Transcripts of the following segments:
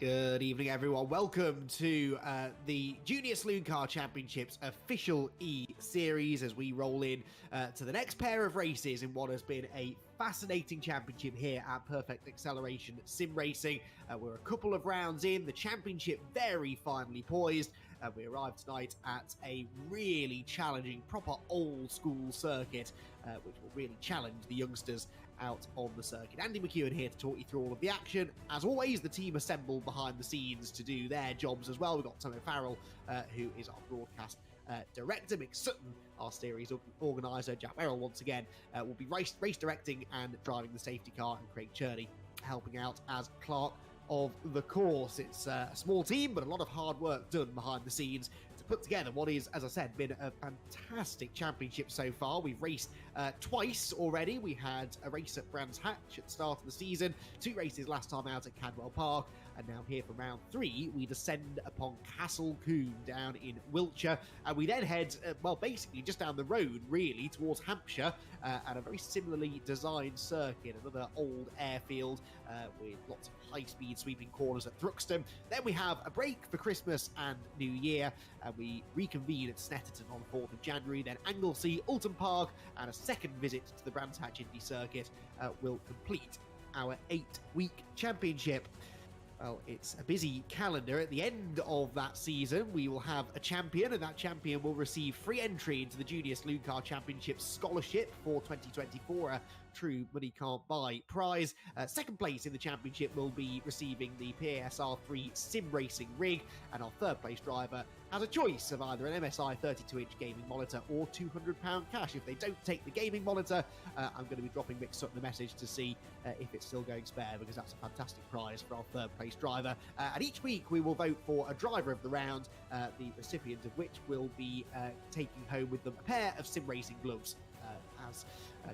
Good evening, everyone. Welcome to the Junior Saloon Car Championship's official E-Series as we roll in to the next pair of races in what has been a fascinating championship here at Perfect Acceleration Sim Racing. We're a couple of rounds in, the championship very finely poised. We arrived tonight at a really challenging, proper old school circuit, which will really challenge the youngsters out on the circuit. Andy McEwen here to talk you through all of the action. As always, the team assembled behind the scenes to do their jobs as well. We've got Tom O'Farrell, who is our broadcast director. Mick Sutton, our series organiser. Jack Merrill, once again, will be race directing and driving the safety car, and Craig Cherney helping out as clerk of the course. It's a small team, but a lot of hard work done behind the scenes to put together what is, as I said, been a fantastic championship so far. We've raced twice already. We had a race at Brands Hatch at the start of the season, 2 races last time out at Cadwell Park, and now here for round 3, we descend upon Castle Combe down in Wiltshire, and we then head, well, basically just down the road, really, towards Hampshire, at a very similarly designed circuit, another old airfield with lots of high-speed sweeping corners at Thruxton. Then we have a break for Christmas and New Year, and we reconvene at Snetterton on the 4th of January. Then Anglesey, Alton Park, and a second visit to the Brands Hatch Indy Circuit will complete our 8-week championship. Well, it's a busy calendar. At the end of that season, we will have a champion, and that champion will receive free entry into the Junior Saloon Car Championship Scholarship for 2024, a true money can't buy prize. Second place in the championship will be receiving the PASR3 Sim Racing Rig, and our third place driver has a choice of either an MSI 32-inch gaming monitor or £200 cash. If they don't take the gaming monitor, I'm going to be dropping Mick Sutton a message to see if it's still going spare, because that's a fantastic prize for our third place driver. And each week we will vote for a driver of the round, the recipient of which will be taking home with them a pair of sim racing gloves, as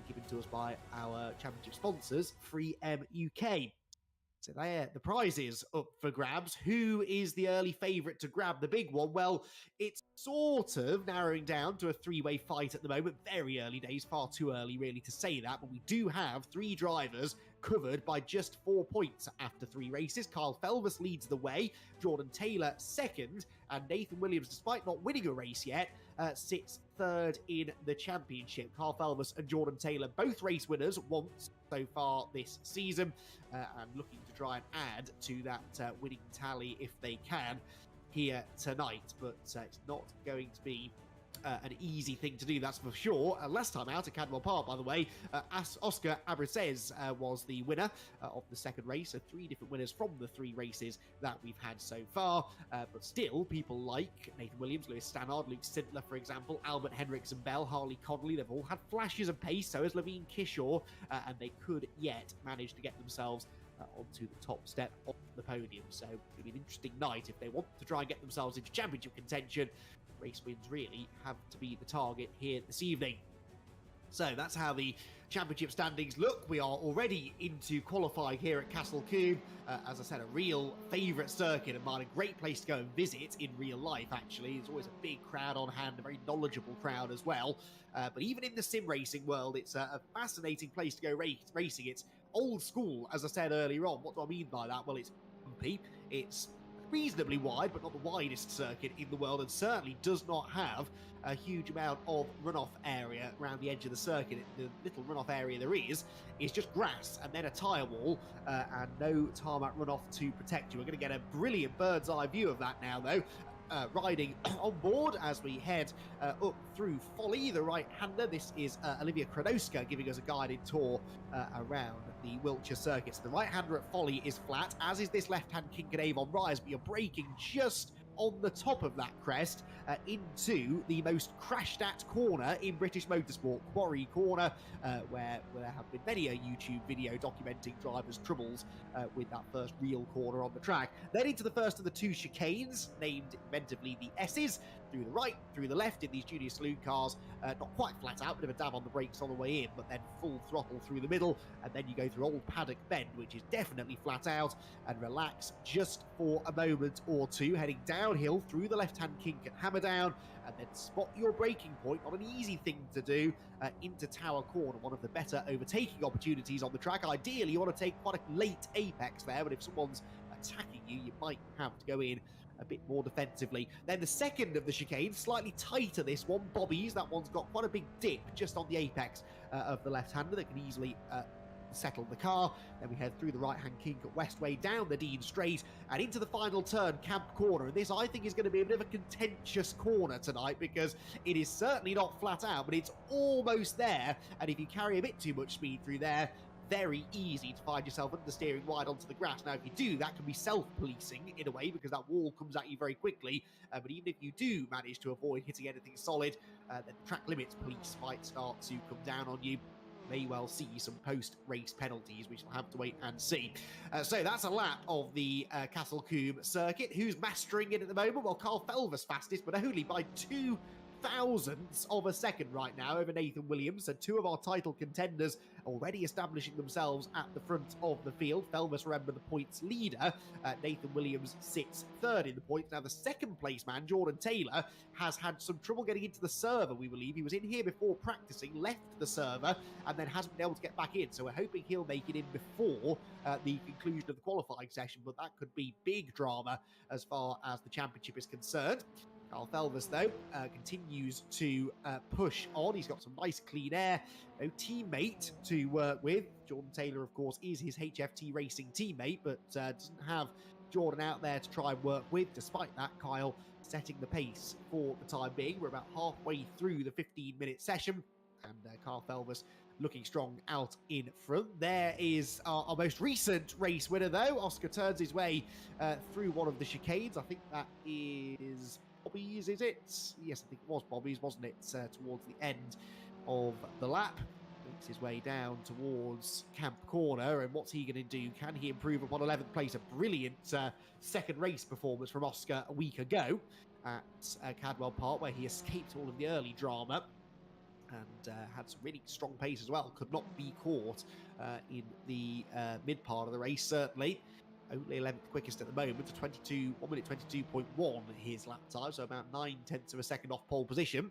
given to us by our championship sponsors, 3M UK. So there, the prize is up for grabs. Who is the early favourite to grab the big one? Well, it's sort of narrowing down to a 3-way fight at the moment. Very early days, far too early really to say that, but we do have 3 drivers covered by just 4 points after 3 races. Kyle Felvis leads the way, Jordan Taylor second, and Nathan Williams, despite not winning a race yet, sits third in the championship. Kyle Felvis and Jordan Taylor, both race winners once so far this season, and looking to try and add to that winning tally if they can here tonight, but it's not going to be an easy thing to do, that's for sure. Last time out at Cadwell Park, by the way, Oscar Abracez was the winner of the second race, so 3 different winners from the 3 races that we've had so far, but still, people like Nathan Williams, Lewis Stannard, Luke Sintler, for example, Albert Henriksen Bell, Harley Connolly, they've all had flashes of pace, so has Levine Kishaw, and they could yet manage to get themselves onto the top step of the podium. So it'll be an interesting night if they want to try and get themselves into championship contention. Race wins really have to be the target here this evening. So that's how the championship standings look. We are already into qualifying here at Castle Combe. As I said, a real favourite circuit and mine, a great place to go and visit in real life, actually. There's always a big crowd on hand, a very knowledgeable crowd as well. But even in the sim racing world, it's a fascinating place to go racing. It's old school, as I said earlier on. What do I mean by that? Well, it's bumpy. It's reasonably wide, but not the widest circuit in the world, and certainly does not have a huge amount of runoff area around the edge of the circuit. The little runoff area there is just grass and then a tyre wall, and no tarmac runoff to protect you. We're going to get a brilliant bird's eye view of that now, though. Riding on board as we head up through Folly, the right-hander. This is Olivia Kronoska giving us a guided tour around the Wiltshire circuit. So the right-hander at Folly is flat, as is this left-hand Kincardine rise, but you're braking just on the top of that crest into the most crashed-at corner in British motorsport, Quarry Corner, where there have been many a YouTube video documenting drivers' troubles with that first real corner on the track. Then into the first of the 2 chicanes, named inventively the S's, through the right, through the left in these Junior Saloon cars, not quite flat out, bit of a dab on the brakes on the way in, but then full throttle through the middle, and then you go through Old Paddock Bend, which is definitely flat out, and relax just for a moment or two, heading downhill through the left-hand kink at Hammerdown, and then spot your braking point, not an easy thing to do, into Tower Corner, one of the better overtaking opportunities on the track. Ideally, you want to take quite a late apex there, but if someone's attacking you, you might have to go in a bit more defensively. Then the second of the chicanes, slightly tighter this one, Bobby's. That one's got quite a big dip just on the apex of the left-hander that can easily settle the car. Then we head through the right-hand kink at Westway, down the Dean Straight, and into the final turn, Camp Corner. And this, I think, is going to be a bit of a contentious corner tonight, because it is certainly not flat out, but it's almost there. And if you carry a bit too much speed through there, very easy to find yourself understeering wide onto the grass. Now, if you do, that can be self-policing in a way, because that wall comes at you very quickly. But even if you do manage to avoid hitting anything solid, then track limits police might start to come down on you. May well see some post-race penalties. We shall have to wait and see. So that's a lap of the Castle Combe circuit. Who's mastering it at the moment? Well, Carl Felver's fastest, but only by 0.02 of a second right now over Nathan Williams. So two of our title contenders already establishing themselves at the front of the field. Felvis, remember, the points leader. Nathan Williams sits third in the points. Now, the second place man, Jordan Taylor, has had some trouble getting into the server, we believe. He was in here before practicing, left the server, and then hasn't been able to get back in. So we're hoping he'll make it in before the conclusion of the qualifying session, but that could be big drama as far as the championship is concerned. Carl Felvis, though, continues to push on. He's got some nice clean air. No teammate to work with. Jordan Taylor, of course, is his HFT Racing teammate, but doesn't have Jordan out there to try and work with. Despite that, Kyle setting the pace for the time being. We're about halfway through the 15-minute session, and Carl Felvis looking strong out in front. There is our most recent race winner, though. Oscar turns his way through one of the chicanes. I think that is Bobby's, is it? Yes, I think it was Bobby's, wasn't it? Towards the end of the lap. Makes his way down towards Camp Corner, and what's he going to do? Can he improve upon 11th place? A brilliant second race performance from Oscar a week ago at Cadwell Park, where he escaped all of the early drama and had some really strong pace as well. Could not be caught in the mid part of the race, certainly. Only 11th quickest at the moment, to 1 minute 22.1 his lap time, so about 9/10 of a second off pole position.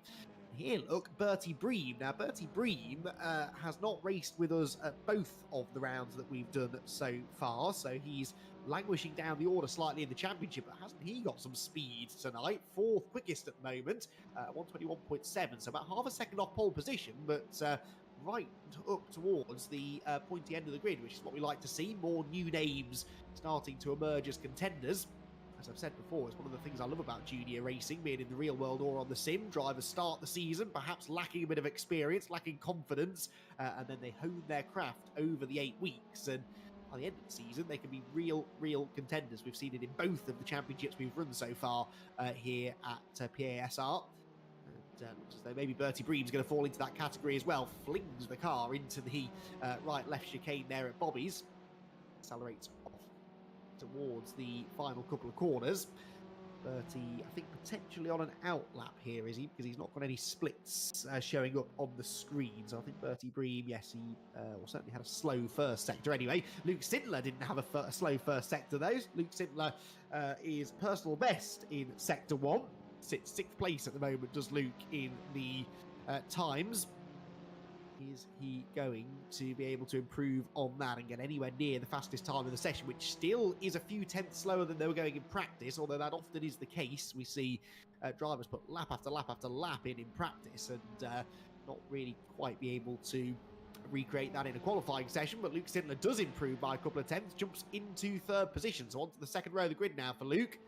Here, look, Bertie Bream. Now, Bertie Bream has not raced with us at both of the rounds that we've done so far, so he's languishing down the order slightly in the championship, but hasn't he got some speed tonight? 4th quickest at the moment, 121.7, so about half a second off pole position, but right up towards the pointy end of the grid, which is what we like to see. More new names starting to emerge as contenders. As I've said before, it's one of the things I love about junior racing, being in the real world or on the sim. Drivers start the season perhaps lacking a bit of experience, lacking confidence, and then they hone their craft over the 8 weeks, and by the end of the season they can be real contenders. We've seen it in both of the championships we've run so far here at PASR. Looks as though maybe Bertie Bream's going to fall into that category as well. Flings the car into the right-left chicane there at Bobby's. Accelerates off towards the final couple of corners. Bertie, I think, potentially on an out lap here, is he? Because he's not got any splits showing up on the screen. So I think Bertie Bream, yes, he certainly had a slow first sector anyway. Luke Sindler didn't have a slow first sector, though. Luke Sindler is personal best in Sector 1. Sits 6th place at the moment, does Luke, in the times. Is he going to be able to improve on that and get anywhere near the fastest time in the session, which still is a few tenths slower than they were going in practice, although that often is the case. We see drivers put lap after lap after lap in practice and not really quite be able to recreate that in a qualifying session, but Luke Sindler does improve by a couple of tenths, jumps into 3rd position, so onto the 2nd row of the grid now for Luke.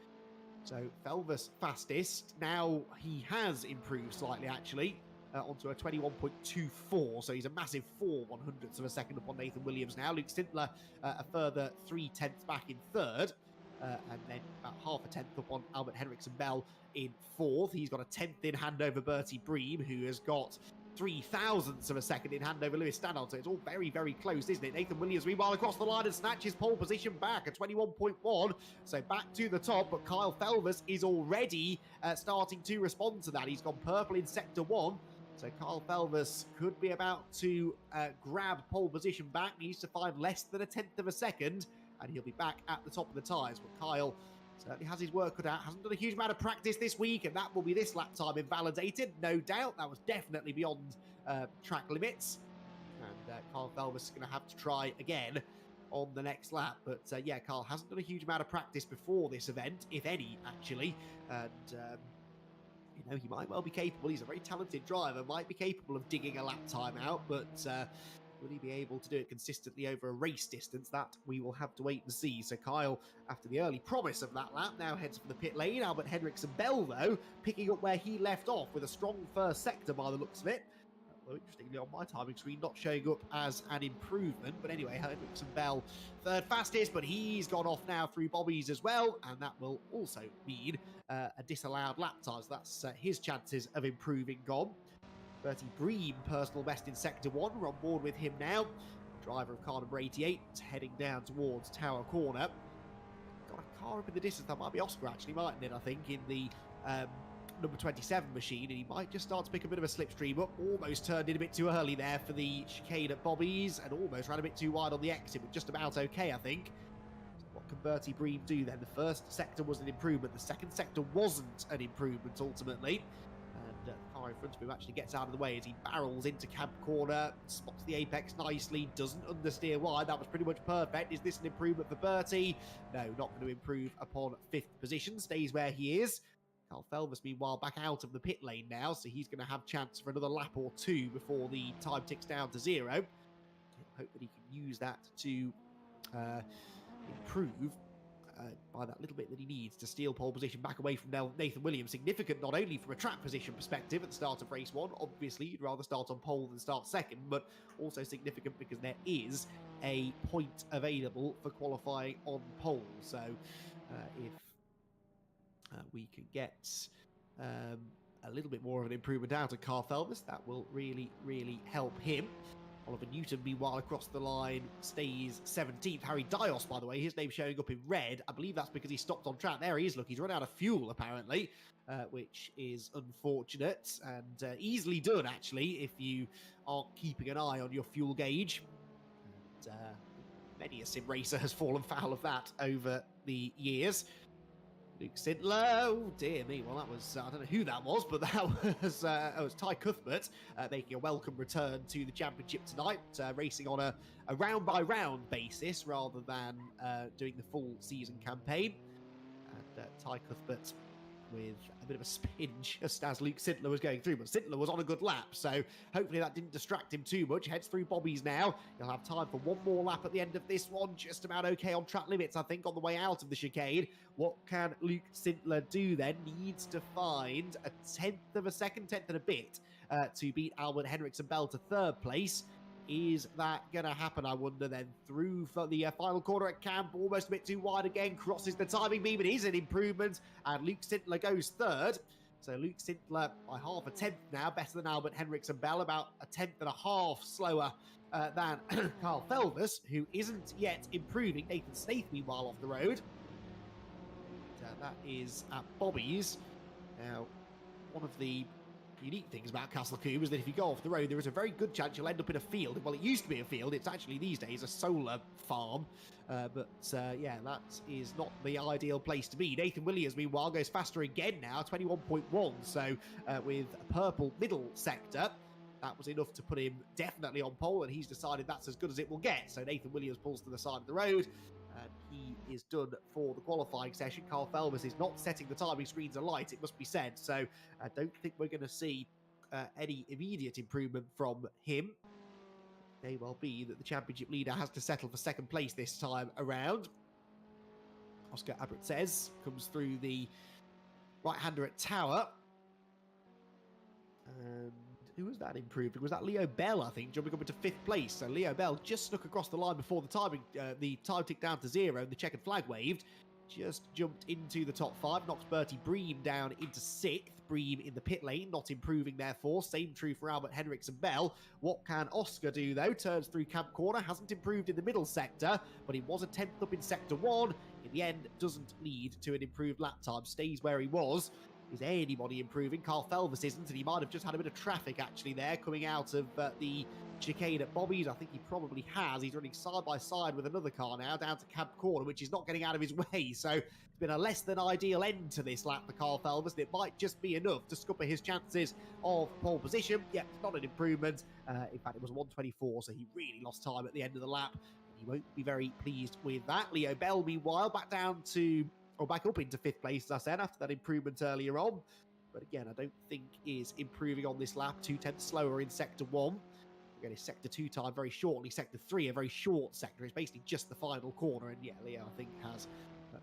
So Felvis fastest. Now he has improved slightly, actually, onto a 21.24, so he's a massive 4/100ths of a second upon Nathan Williams now. Luke Sindler a further 3/10 back in 3rd, and then about half a tenth up on Albert Henriksen Bell in 4th. He's got a 10th in hand over Bertie Bream, who has got 0.003 of a second in hand over Lewis Stannard, so it's all very close, isn't it? Nathan Williams, meanwhile, across the line and snatches pole position back at 21.1, so back to the top, but Kyle Felvis is already starting to respond to that. He's gone purple in Sector 1, so Kyle Felvis could be about to grab pole position back. Needs to find less than a 10th of a second, and he'll be back at the top of the tyres, but Kyle certainly has his work cut out. Hasn't done a huge amount of practice this week, and that will be this lap time invalidated, no doubt. That was definitely beyond track limits. And Kyle Felvis is going to have to try again. on the next lap. But yeah, Carl hasn't done a huge amount of practice before this event, if any, actually. And you know, he might well be capable. He's a very talented driver, might be capable of digging a lap time out, but will he be able to do it consistently over a race distance? That we will have to wait and see. So Kyle, after the early promise of that lap, now heads for the pit lane. Albert Henriksen Bell, though, picking up where he left off with a strong first sector by the looks of it. Although, interestingly, on my timing screen, not showing up as an improvement. But anyway, Henriksen Bell, third fastest, but he's gone off now through Bobby's as well. And that will also mean a disallowed lap time. So that's his chances of improving gone. Bertie Bream, personal best in Sector 1. We're on board with him now. Driver of car number 88, heading down towards Tower Corner. Got a car up in the distance. That might be Oscar, actually, mightn't it, I think, in the number 27 machine. And he might just start to pick a bit of a slipstream up. Almost turned in a bit too early there for the chicane at Bobby's, and almost ran a bit too wide on the exit, but just about okay, I think. So what can Bertie Bream do then? The first sector was an improvement. The second sector wasn't an improvement, ultimately. The car in front of him actually gets out of the way as he barrels into Camp Corner, spots the apex nicely, doesn't understeer wide. That was pretty much perfect. Is this an improvement for Bertie? No, not going to improve upon 5th position. Stays where he is. Carl Felvis, meanwhile, back out of the pit lane now, so he's going to have chance for another lap or two before the time ticks down to 0. He'll hope that he can use that to improve by that little bit that he needs to steal pole position back away from Nathan Williams. Significant not only from a track position perspective at the start of race 1, obviously you'd rather start on pole than start second, but also significant because there is a point available for qualifying on pole. So if we can get a little bit more of an improvement out of Carl Felvis, that will really, really help him. Oliver Newton, meanwhile, across the line, stays 17th. Harry Dios, by the way, his name showing up in red. I believe that's because he stopped on track. There he is, look, he's run out of fuel, apparently, which is unfortunate and easily done, actually, if you aren't keeping an eye on your fuel gauge. And many a sim racer has fallen foul of that over the years. Luke Sintler, oh dear me, well that was, I don't know who that was, but that was Ty Cuthbert making a welcome return to the championship tonight, racing on a round-by-round basis rather than doing the full season campaign. And Ty Cuthbert with a bit of a spin just as Luke Sintler was going through, but Sintler was on a good lap, so hopefully that didn't distract him too much. Heads through Bobby's now. He'll have time for one more lap at the end of this one, just about okay on track limits, I think, on the way out of the chicane. What can Luke Sintler do then? Needs to find a 10th of a second, 10th and a bit, to beat Albert Henriksen Bell to 3rd place. Is that going to happen, I wonder, then? Through for the final corner at Camp, almost a bit too wide again, crosses the timing beam. It is an improvement, and Luke Sintler goes 3rd. So Luke Sintler by half a 10th now, better than Albert Henriksen Bell, about a 10th and a half slower than Carl Felvis, who isn't yet improving. Nathan Snaith, meanwhile, off the road. That is at Bobby's. Now, one of the unique things about Castle Combe is that if you go off the road, there is a very good chance you'll end up in a field. Well, it used to be a field. It's actually these days a solar farm. Yeah, that is not the ideal place to be. Nathan Williams, meanwhile, goes faster again now, 21.1. So with a purple middle sector, that was enough to put him definitely on pole, and he's decided that's as good as it will get. So Nathan Williams pulls to the side of the road, and he is done for the qualifying session. Carl Felvis is not setting the timing screens alight, it must be said. So I don't think we're going to see any immediate improvement from him. It may well be that the championship leader has to settle for 2nd place this time around. Oscar Abrutzes comes through the right-hander at Tower. And who was that improving? Was that Leo Bell, I think, jumping up into 5th place? So Leo Bell just snuck across the line before the time ticked down to 0 and the checkered flag waved. Just jumped into the top 5, knocks Bertie Bream down into 6th. Bream in the pit lane, not improving therefore. Same true for Albert Henriksen Bell. What can Oscar do though? Turns through Camp Corner, hasn't improved in the middle sector, but he was a 10th up in Sector 1. In the end, doesn't lead to an improved lap time, stays where he was. Is anybody improving? Carl Felvis isn't, and he might have just had a bit of traffic actually there coming out of the chicane at Bobby's. I think he probably has. He's running side by side with another car now down to Camp Corner, which is not getting out of his way. So it's been a less than ideal end to this lap for Carl Felvis, and it might just be enough to scupper his chances of pole position. Yep, not an improvement. In fact, it was 1:24, so he really lost time at the end of the lap. he won't be very pleased with that. Leo Bell, meanwhile, back up into 5th place, as I said, after that improvement earlier on. But again, I don't think is improving on this lap. 2/10 slower in Sector 1. Again, his Sector 2 time very shortly. Sector 3, a very short sector. It's basically just the final corner. And yeah, Leo, I think, has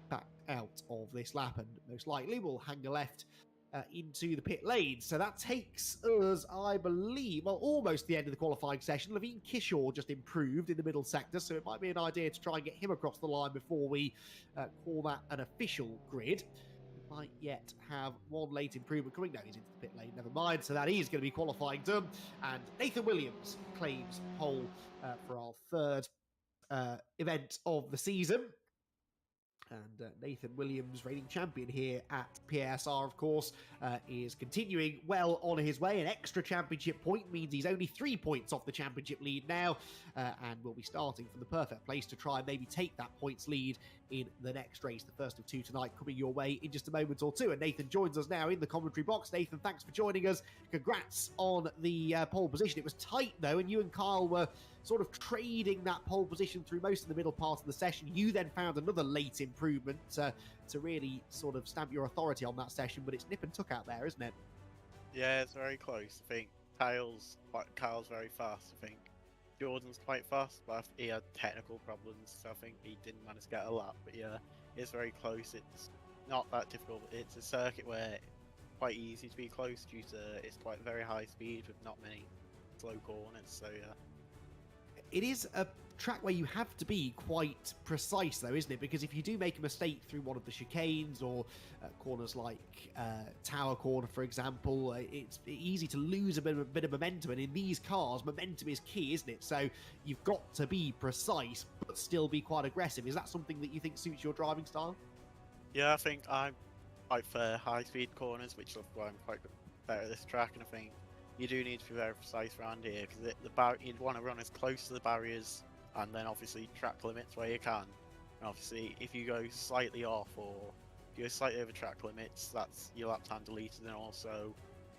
backed out of this lap and most likely will hang a left into the pit lane. So that takes us, I believe, well, almost the end of the qualifying session. Levine Kishore just improved in the middle sector, so it might be an idea to try and get him across the line before we call that an official grid. We might yet have one late improvement coming. No, he's into the pit lane, never mind. So that is going to be qualifying done. And Nathan Williams claims pole for our 3rd event of the season. And Nathan Williams, reigning champion here at PASR, of course, is continuing well on his way. An extra championship point means he's only 3 points off the championship lead now, and will be starting from the perfect place to try and maybe take that points lead in the next race, the first of 2 tonight, coming your way in just a moment or two. And Nathan joins us now in the commentary box. Nathan, thanks for joining us. Congrats on the pole position. It was tight, though, and you and Kyle were sort of trading that pole position through most of the middle part of the session. You then found another late improvement to really sort of stamp your authority on that session, but it's nip and tuck out there, isn't it? Yeah, it's very close. I think Kyle's very fast. I think Jordan's quite fast, but he had technical problems, so I think he didn't manage to get a lap. But yeah, it's very close. It's not that difficult. It's a circuit where it's quite easy to be close due to it's quite very high speed with not many slow corners, so yeah. It is a track where you have to be quite precise, though, isn't it? Because if you do make a mistake through one of the chicanes or corners like Tower Corner, for example, it's easy to lose a bit of momentum. And in these cars, momentum is key, isn't it? So you've got to be precise, but still be quite aggressive. Is that something that you think suits your driving style? Yeah, I think I'm quite for high-speed corners, which is why I'm quite better at this track, and I think you do need to be very precise around here because you'd want to run as close to the barriers and then obviously track limits where you can. And obviously, if you go slightly off or if you go slightly over track limits, that's your lap time deleted. And also,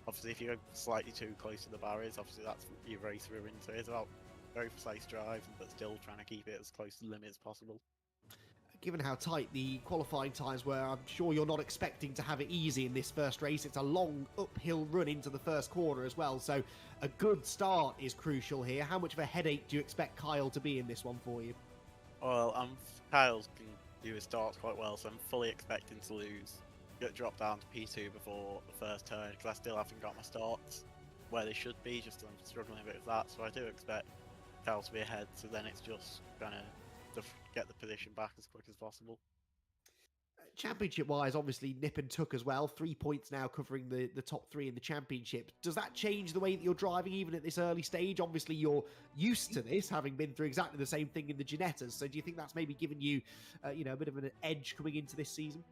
obviously, if you go slightly too close to the barriers, obviously that's your race ruined. So it's about very precise driving, but still trying to keep it as close to the limit as possible. Given how tight the qualifying times were, I'm sure you're not expecting to have it easy in this first race. It's a long uphill run into the first corner as well, so a good start is crucial here. How much of a headache do you expect Kyle to be in this one for you? Well, Kyle can do his starts quite well, so I'm fully expecting to get dropped down to P2 before the first turn, because I still haven't got my starts where they should be, just I'm struggling a bit with that, so I do expect Kyle to be ahead, so then it's just kind of get the position back as quick as possible. Championship-wise, obviously nip and tuck as well. 3 points now covering the top 3 in the championship. Does that change the way that you're driving even at this early stage? Obviously, you're used to this, having been through exactly the same thing in the Ginettas. So do you think that's maybe given you, a bit of an edge coming into this season?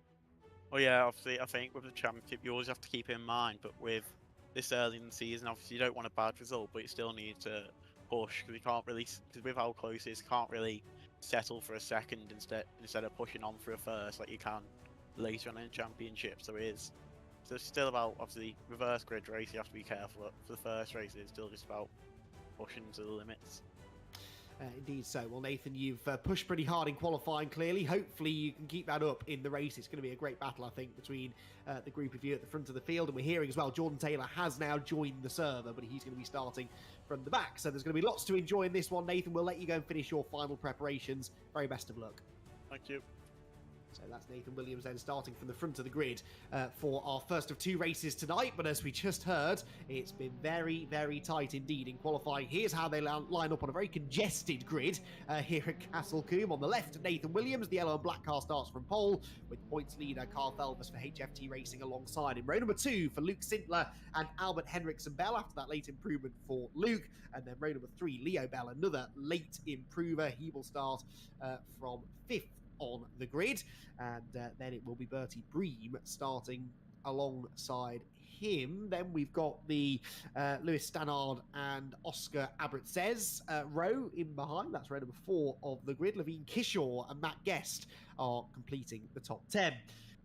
Well, yeah, obviously, I think with the championship, you always have to keep it in mind. But with this early in the season, obviously, you don't want a bad result, but you still need to push because you can't really, because with how close it is, you can't really settle for a second instead of pushing on for a first like you can later on in the championship. So it's still about, obviously, reverse grid race, you have to be careful. For the first race, it's still just about pushing to the limits. Indeed so. Well, Nathan, you've pushed pretty hard in qualifying, clearly. Hopefully you can keep that up in the race. It's going to be a great battle, I think, between the group of you at the front of the field. And we're hearing as well, Jordan Taylor has now joined the server, but he's going to be starting from the back. So there's going to be lots to enjoy in this one, Nathan. We'll let you go and finish your final preparations. Very best of luck. Thank you. So that's Nathan Williams then starting from the front of the grid for our first of 2 races tonight. But as we just heard, it's been very, very tight indeed in qualifying. Here's how they line up on a very congested grid here at Castle Combe. On the left, Nathan Williams. The yellow and black car starts from pole with points leader Carl Felvers for HFT Racing alongside him. Row number 2 for Luke Sintler and Albert Henriksen Bell after that late improvement for Luke. And then row number 3, Leo Bell, another late improver. He will start from 5th on the grid, and then it will be Bertie Bream starting alongside him. Then we've got the Lewis Stannard and Oscar Abratzes row in behind. That's row number 4 of the grid. Levine Kishore and Matt Guest are completing the top 10.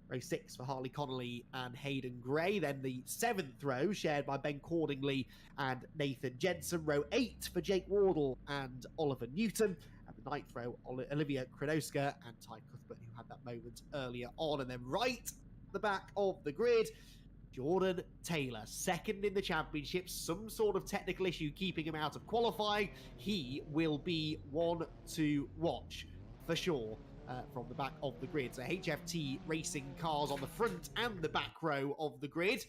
Row 6 for Harley Connolly and Hayden Gray. Then the 7th row shared by Ben Cordingley and Nathan Jensen. Row 8 for Jake Wardle and Oliver Newton. And the ninth row, Olivia Kronoska and Ty Cuthbert, who had that moment earlier on. And then right at the back of the grid, Jordan Taylor, second in the championship, some sort of technical issue keeping him out of qualifying. He will be one to watch for sure from the back of the grid. So HFT racing cars on the front and the back row of the grid.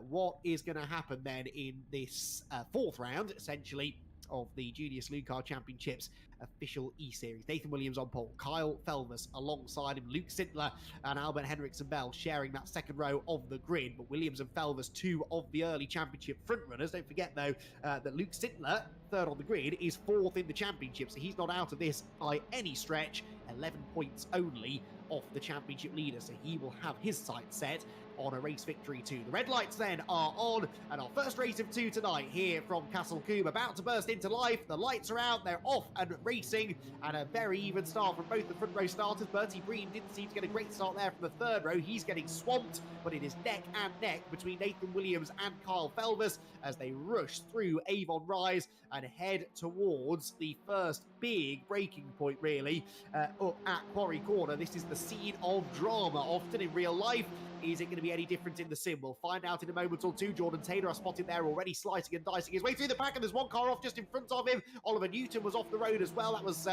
What is going to happen then in this fourth round, essentially, of the Junior Saloon Car Championships official E-Series? Nathan Williams on pole, Kyle Felvers alongside him, Luke Sintler and Albert Henriksen Bell sharing that second row of the grid. But Williams and Felvers, two of the early championship front runners. Don't forget, though, that Luke Sintler, third on the grid, is fourth in the championship, so he's not out of this by any stretch. 11 points only off the championship leader, so he will have his sights set on a race victory too. The red lights then are on, and our first race of two tonight here from Castle Combe about to burst into life. The lights are out, they're off and racing, and a very even start from both the front row starters. Bertie Breen didn't seem to get a great start there from the third row. He's getting swamped, but it is neck and neck between Nathan Williams and Kyle Felvers as they rush through Avon Rise and head towards the first big breaking point, really, up at Quarry Corner. This is the scene of drama, often in real life. Is it going to be any different in the sim? We'll find out in a moment or two. Jordan Taylor, I spotted there already slicing and dicing his way through the pack, and there's one car off just in front of him. Oliver Newton was off the road as well. That was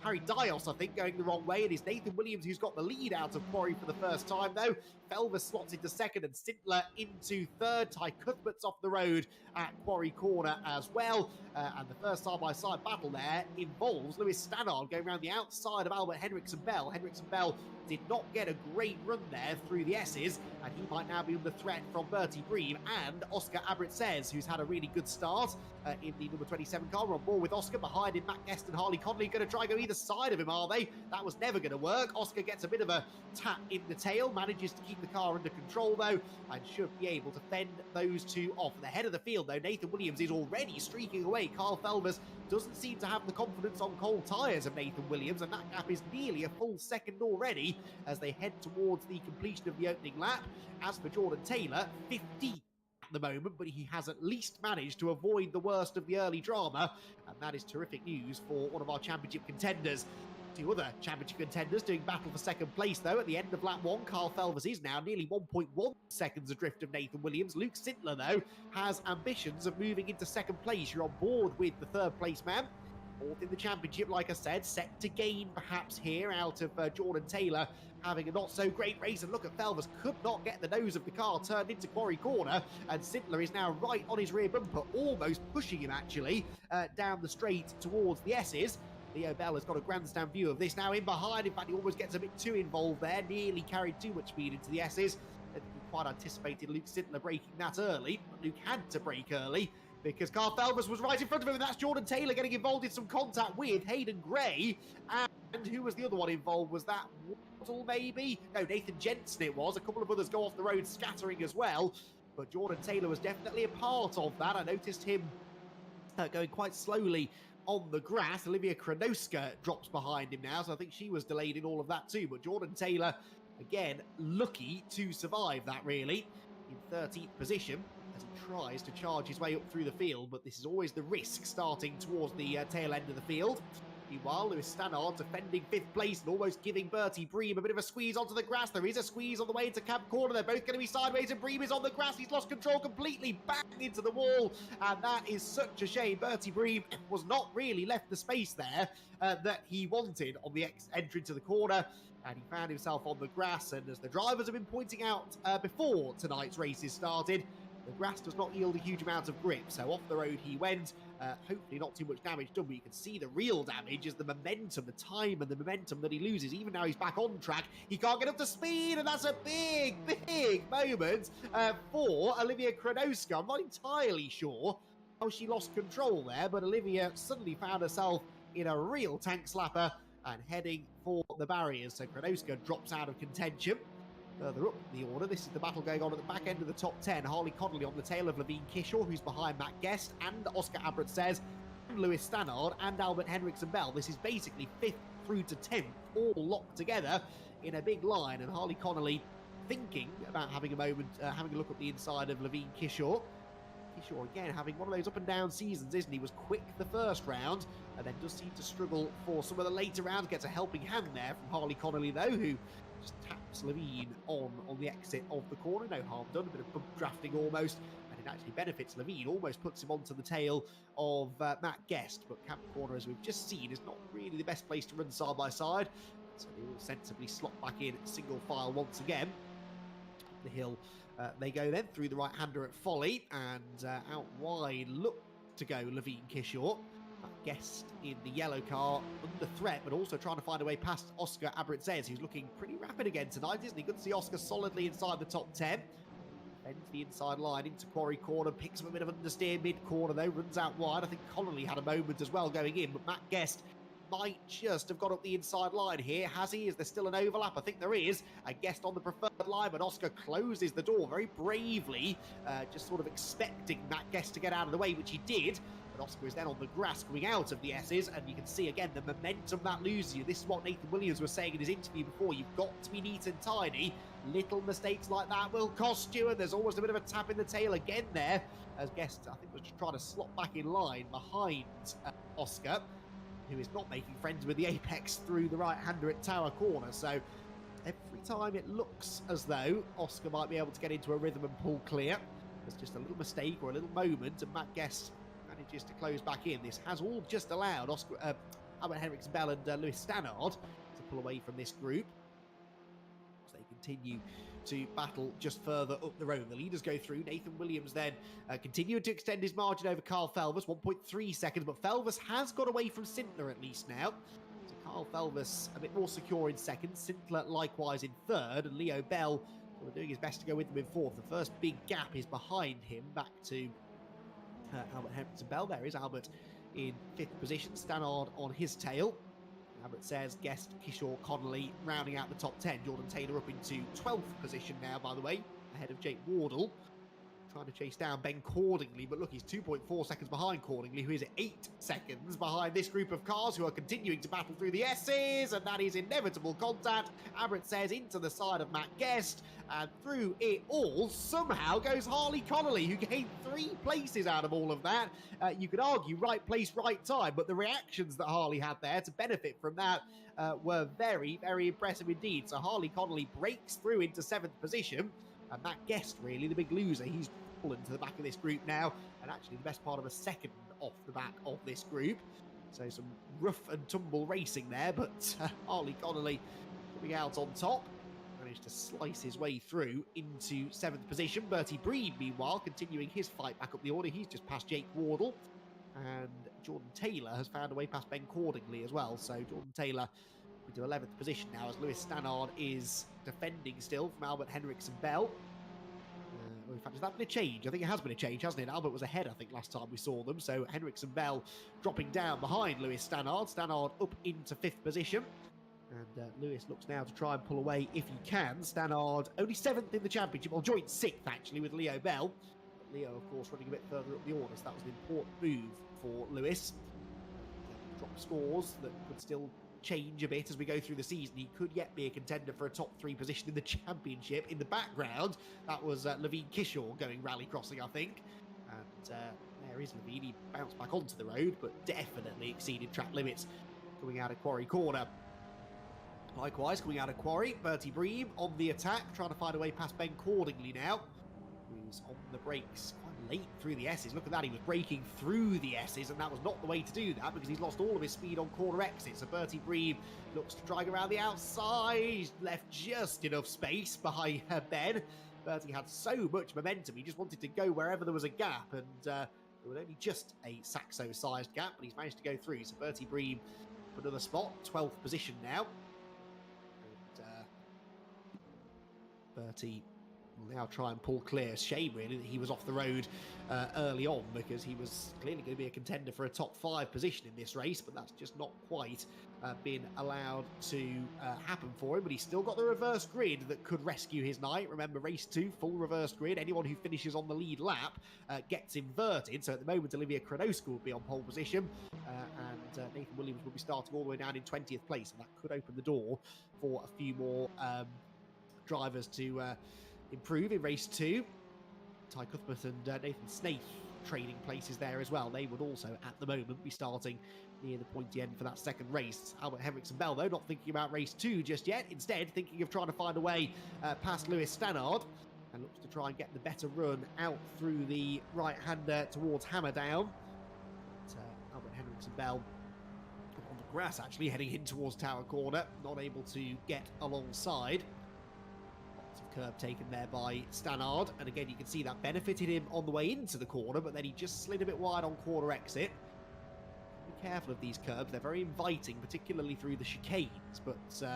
Harry Dios, I think, going the wrong way. It is Nathan Williams who's got the lead out of Quarry for the first time, though. Felvers slots into second and Sintler into third. Ty Cuthbert's off the road at Quarry Corner as well. And the first side-by-side battle there involves Lewis Stannard going around the outside of Albert Henriksen Bell. Henriksen Bell did not get a great run there through the S's, and he might now be under threat from Bertie Bream and Oscar Abritzes, who's had a really good start in the number 27 car. We're on board with Oscar. Behind him, Matt Guest and Harley Connolly going to try go either side of him, are they? That was never going to work. Oscar gets a bit of a tap in the tail, manages to keep the car under control, though, and should be able to fend those two off. At the head of the field, though, Nathan Williams is already streaking away. Kyle Felvers doesn't seem to have the confidence on cold tyres of Nathan Williams, and that gap is nearly a full second already as they head towards the completion of the opening lap. As for Jordan Taylor, 15 at the moment, but he has at least managed to avoid the worst of the early drama, and that is terrific news for one of our championship contenders. Two other championship contenders doing battle for second place, though. At the end of lap one, Kyle Felvers is now nearly 1.1 seconds adrift of Nathan Williams. Luke Sintler, though, has ambitions of moving into second place. You're on board with the third place man. Fourth in the championship, like I said, set to gain perhaps here out of Jordan Taylor having a not so great race. And look at Felvers, could not get the nose of the car turned into Quarry Corner, and Sintler is now right on his rear bumper, almost pushing him actually down the straight towards the S's. Leo Bell has got a grandstand view of this now in behind. In fact, he almost gets a bit too involved there, nearly carried too much speed into the S's. I think we quite anticipated Luke Sintler breaking that early, but Luke had to break early because Kyle Felvers was right in front of him, and that's Jordan Taylor getting involved in some contact with Hayden Gray. And who was the other one involved? Was that Waddle, maybe? No, Nathan Jensen it was. A couple of others go off the road scattering as well, but Jordan Taylor was definitely a part of that. I noticed him going quite slowly on the grass. Olivia Kronoska drops behind him now, so I think she was delayed in all of that too. But Jordan Taylor, again, lucky to survive that, really, in 13th position as he tries to charge his way up through the field. But this is always the risk starting towards the tail end of the field. Meanwhile, Lewis Stannard defending 5th place and almost giving Bertie Bream a bit of a squeeze onto the grass. There is a squeeze on the way into Camp Corner. They're both going to be sideways, and Bream is on the grass. He's lost control completely, bang into the wall, and that is such a shame. Bertie Bream was not really left the space there that he wanted on the entry to the corner, and he found himself on the grass. And as the drivers have been pointing out before tonight's races started, the grass does not yield a huge amount of grip, so off the road he went. Hopefully not too much damage done, but you can see the real damage is the momentum, the time and the momentum that he loses. Even now he's back on track, he can't get up to speed, and that's a big, big moment for Olivia Kronoska. I'm not entirely sure how she lost control there, but Olivia suddenly found herself in a real tank slapper and heading for the barriers. So Kronoska drops out of contention. Further up the order, this is the battle going on at the back end of the top 10. Harley Connolly on the tail of Levine Kishaw, who's behind Matt Guest and Oscar Abritzes, and Lewis Stannard and Albert Henriksen Bell. This is basically 5th through to 10th, all locked together in a big line. And Harley Connolly thinking about having a moment, having a look at the inside of Levine Kishaw. Kishore again having one of those up and down seasons, isn't he? Was quick the first round and then does seem to struggle for some of the later rounds. Gets a helping hand there from Harley Connolly though, who just taps Levine on the exit of the corner. No harm done, a bit of bump drafting almost, and it actually benefits Levine. Almost puts him onto the tail of Matt Guest, but Camp Corner, as we've just seen, is not really the best place to run side by side. So they all sensibly slot back in single file once again. Up the hill they go then through the right-hander at Folly, and out wide look to go Levine Kishore. Guest in the yellow car under threat, but also trying to find a way past Oscar Abritzes, who's looking pretty rapid again tonight, isn't he? Good to see Oscar solidly inside the top 10. Bends the inside line into Quarry Corner, picks up a bit of understeer mid-corner though, runs out wide. I think Connolly had a moment as well going in, but Matt Guest might just have got up the inside line here. Has he? Is there still an overlap? I think there is. A Guest on the preferred line, but Oscar closes the door very bravely, just sort of expecting Matt Guest to get out of the way, which he did. But Oscar is then on the grass coming out of the S's, and you can see again the momentum that loses you. This is what Nathan Williams was saying in his interview before. You've got to be neat and tidy. Little mistakes like that will cost you, and there's almost a bit of a tap in the tail again there, as Guest, I think, was just trying to slot back in line behind Oscar, who is not making friends with the apex through the right-hander at Tower Corner. So every time it looks as though Oscar might be able to get into a rhythm and pull clear, there's just a little mistake or a little moment, and Matt Guest manages to close back in. This has all just allowed Oscar, Albert Henriksen-Bell and Lewis Stannard to pull away from this group, as they continue to battle just further up the road. The leaders go through. Nathan Williams then continuing to extend his margin over Carl Felvers, 1.3 seconds, but Felvers has got away from Sintler at least now. So Carl Felvers a bit more secure in second, Sintler likewise in third, and Leo Bell doing his best to go with them in fourth. The first big gap is behind him, back to Albert Henriksen-Bell. There is Albert in fifth position, Stannard on his tail. Albert says Guest, Kishore, Connolly rounding out the top 10. Jordan Taylor up into 12th position now, by the way, ahead of Jake Wardle. Trying to chase down Ben Cordingley, but look, he's 2.4 seconds behind Cordingley, who is 8 seconds behind this group of cars who are continuing to battle through the S's, and that is inevitable contact. Abbott says into the side of Matt Guest, and through it all, somehow goes Harley Connolly, who gained 3 places out of all of that. You could argue right place, right time, but the reactions that Harley had there to benefit from that were very, very impressive indeed. So Harley Connolly breaks through into 7th position. And Matt Guest, really, the big loser, he's fallen to the back of this group now, and actually the best part of a second off the back of this group. So some rough and tumble racing there, but Harley Connolly coming out on top. Managed to slice his way through into 7th position. Bertie Breed, meanwhile, continuing his fight back up the order. He's just past Jake Wardle. And Jordan Taylor has found a way past Ben Cordingley as well. So Jordan Taylor into 11th position now, as Lewis Stannard is defending still from Albert Henriksen-Bell. In fact, has that been a change? I think it has been a change, hasn't it? Albert was ahead, I think, last time we saw them. So Henriksen-Bell dropping down behind Lewis Stannard. Stannard up into 5th position. And Lewis looks now to try and pull away if he can. Stannard only 7th in the championship, well, joint 6th actually with Leo Bell. But Leo, of course, running a bit further up the order, so that was an important move for Lewis. Drop scores that could still change a bit as we go through the season. He could yet be a contender for a top 3 position in the championship. In the background, that was Levine Kishore going rally crossing, I think. And there is Levine. He bounced back onto the road, but definitely exceeded track limits coming out of Quarry Corner. Likewise, coming out of Quarry, Bertie Bream on the attack, trying to find a way past Ben Cordingley now, who's on the brakes quite late through the S's. Look at that, he was braking through the S's, and that was not the way to do that because he's lost all of his speed on corner exits. So Bertie Bream looks to drag around the outside. He's left just enough space behind Ben. Bertie had so much momentum, he just wanted to go wherever there was a gap, and there was only just a Saxo-sized gap, but he's managed to go through. So Bertie Bream for another spot, 12th position now. Bertie will now try and pull clear. Shame, really, that he was off the road early on, because he was clearly going to be a contender for a top 5 position in this race, but that's just not quite been allowed to happen for him. But he's still got the reverse grid that could rescue his night. Remember, race 2, full reverse grid. Anyone who finishes on the lead lap gets inverted. So at the moment, Olivia Kronoska will be on pole position, and Nathan Williams will be starting all the way down in 20th place, and that could open the door for a few more drivers to improve in race 2. Ty Cuthbert and Nathan Snaith trading places there as well. They would also, at the moment, be starting near the pointy end for that second race. Albert Henriksen Bell, though, not thinking about race 2 just yet. Instead, thinking of trying to find a way past Lewis Stannard, and looks to try and get the better run out through the right-hander towards Hammerdown. But, Albert Henriksen Bell on the grass, actually, heading in towards Tower Corner, not able to get alongside. Curb taken there by Stannard, and again you can see that benefited him on the way into the corner, but then he just slid a bit wide on corner exit. Be careful of these curbs, they're very inviting, particularly through the chicanes, but they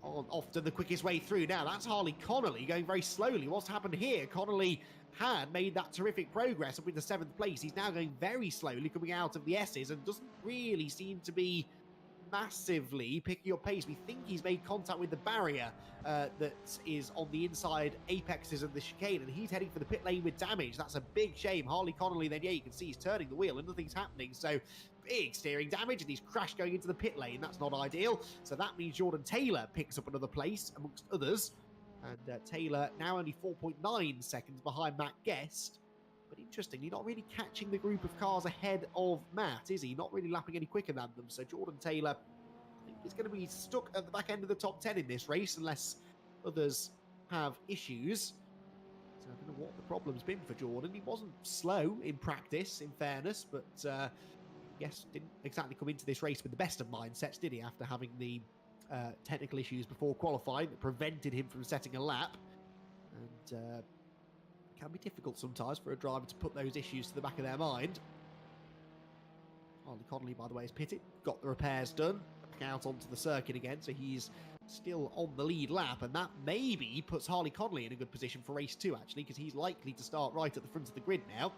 aren't often the quickest way through. Now that's Harley Connolly going very slowly. What's happened here? Connolly had made that terrific progress up into 7th place. He's now going very slowly coming out of the S's and doesn't really seem to be massively picking up pace. We think he's made contact with the barrier that is on the inside apexes of the chicane, and he's heading for the pit lane with damage. That's a big shame. Harley Connolly, then, yeah, you can see he's turning the wheel and nothing's happening, so big steering damage, and he's crashed going into the pit lane. That's not ideal, so that means Jordan Taylor picks up another place amongst others, and Taylor now only 4.9 seconds behind Matt Guest. But interestingly, not really catching the group of cars ahead of Matt, is he? Not really lapping any quicker than them. So Jordan Taylor, I think, is going to be stuck at the back end of the top 10 in this race unless others have issues. So I don't know what the problem's been for Jordan. He wasn't slow in practice, in fairness, but yes, didn't exactly come into this race with the best of mindsets, did he? After having the technical issues before qualifying that prevented him from setting a lap. And can be difficult sometimes for a driver to put those issues to the back of their mind. Harley Connolly, by the way, is pitted, got the repairs done, back out onto the circuit again, so he's still on the lead lap, and that maybe puts Harley Connolly in a good position for race 2, actually, because he's likely to start right at the front of the grid now.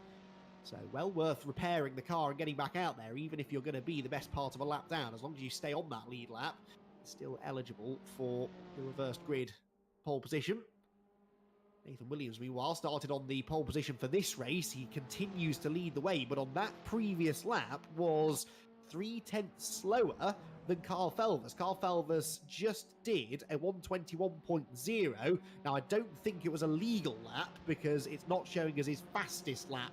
So well worth repairing the car and getting back out there, even if you're going to be the best part of a lap down. As long as you stay on that lead lap, still eligible for the reversed grid pole position. Nathan Williams, meanwhile, started on the pole position for this race. He continues to lead the way, but on that previous lap was 0.3 slower than Carl Felvers. Carl Felvers just did a 1:21.0. Now, I don't think it was a legal lap because it's not showing as his fastest lap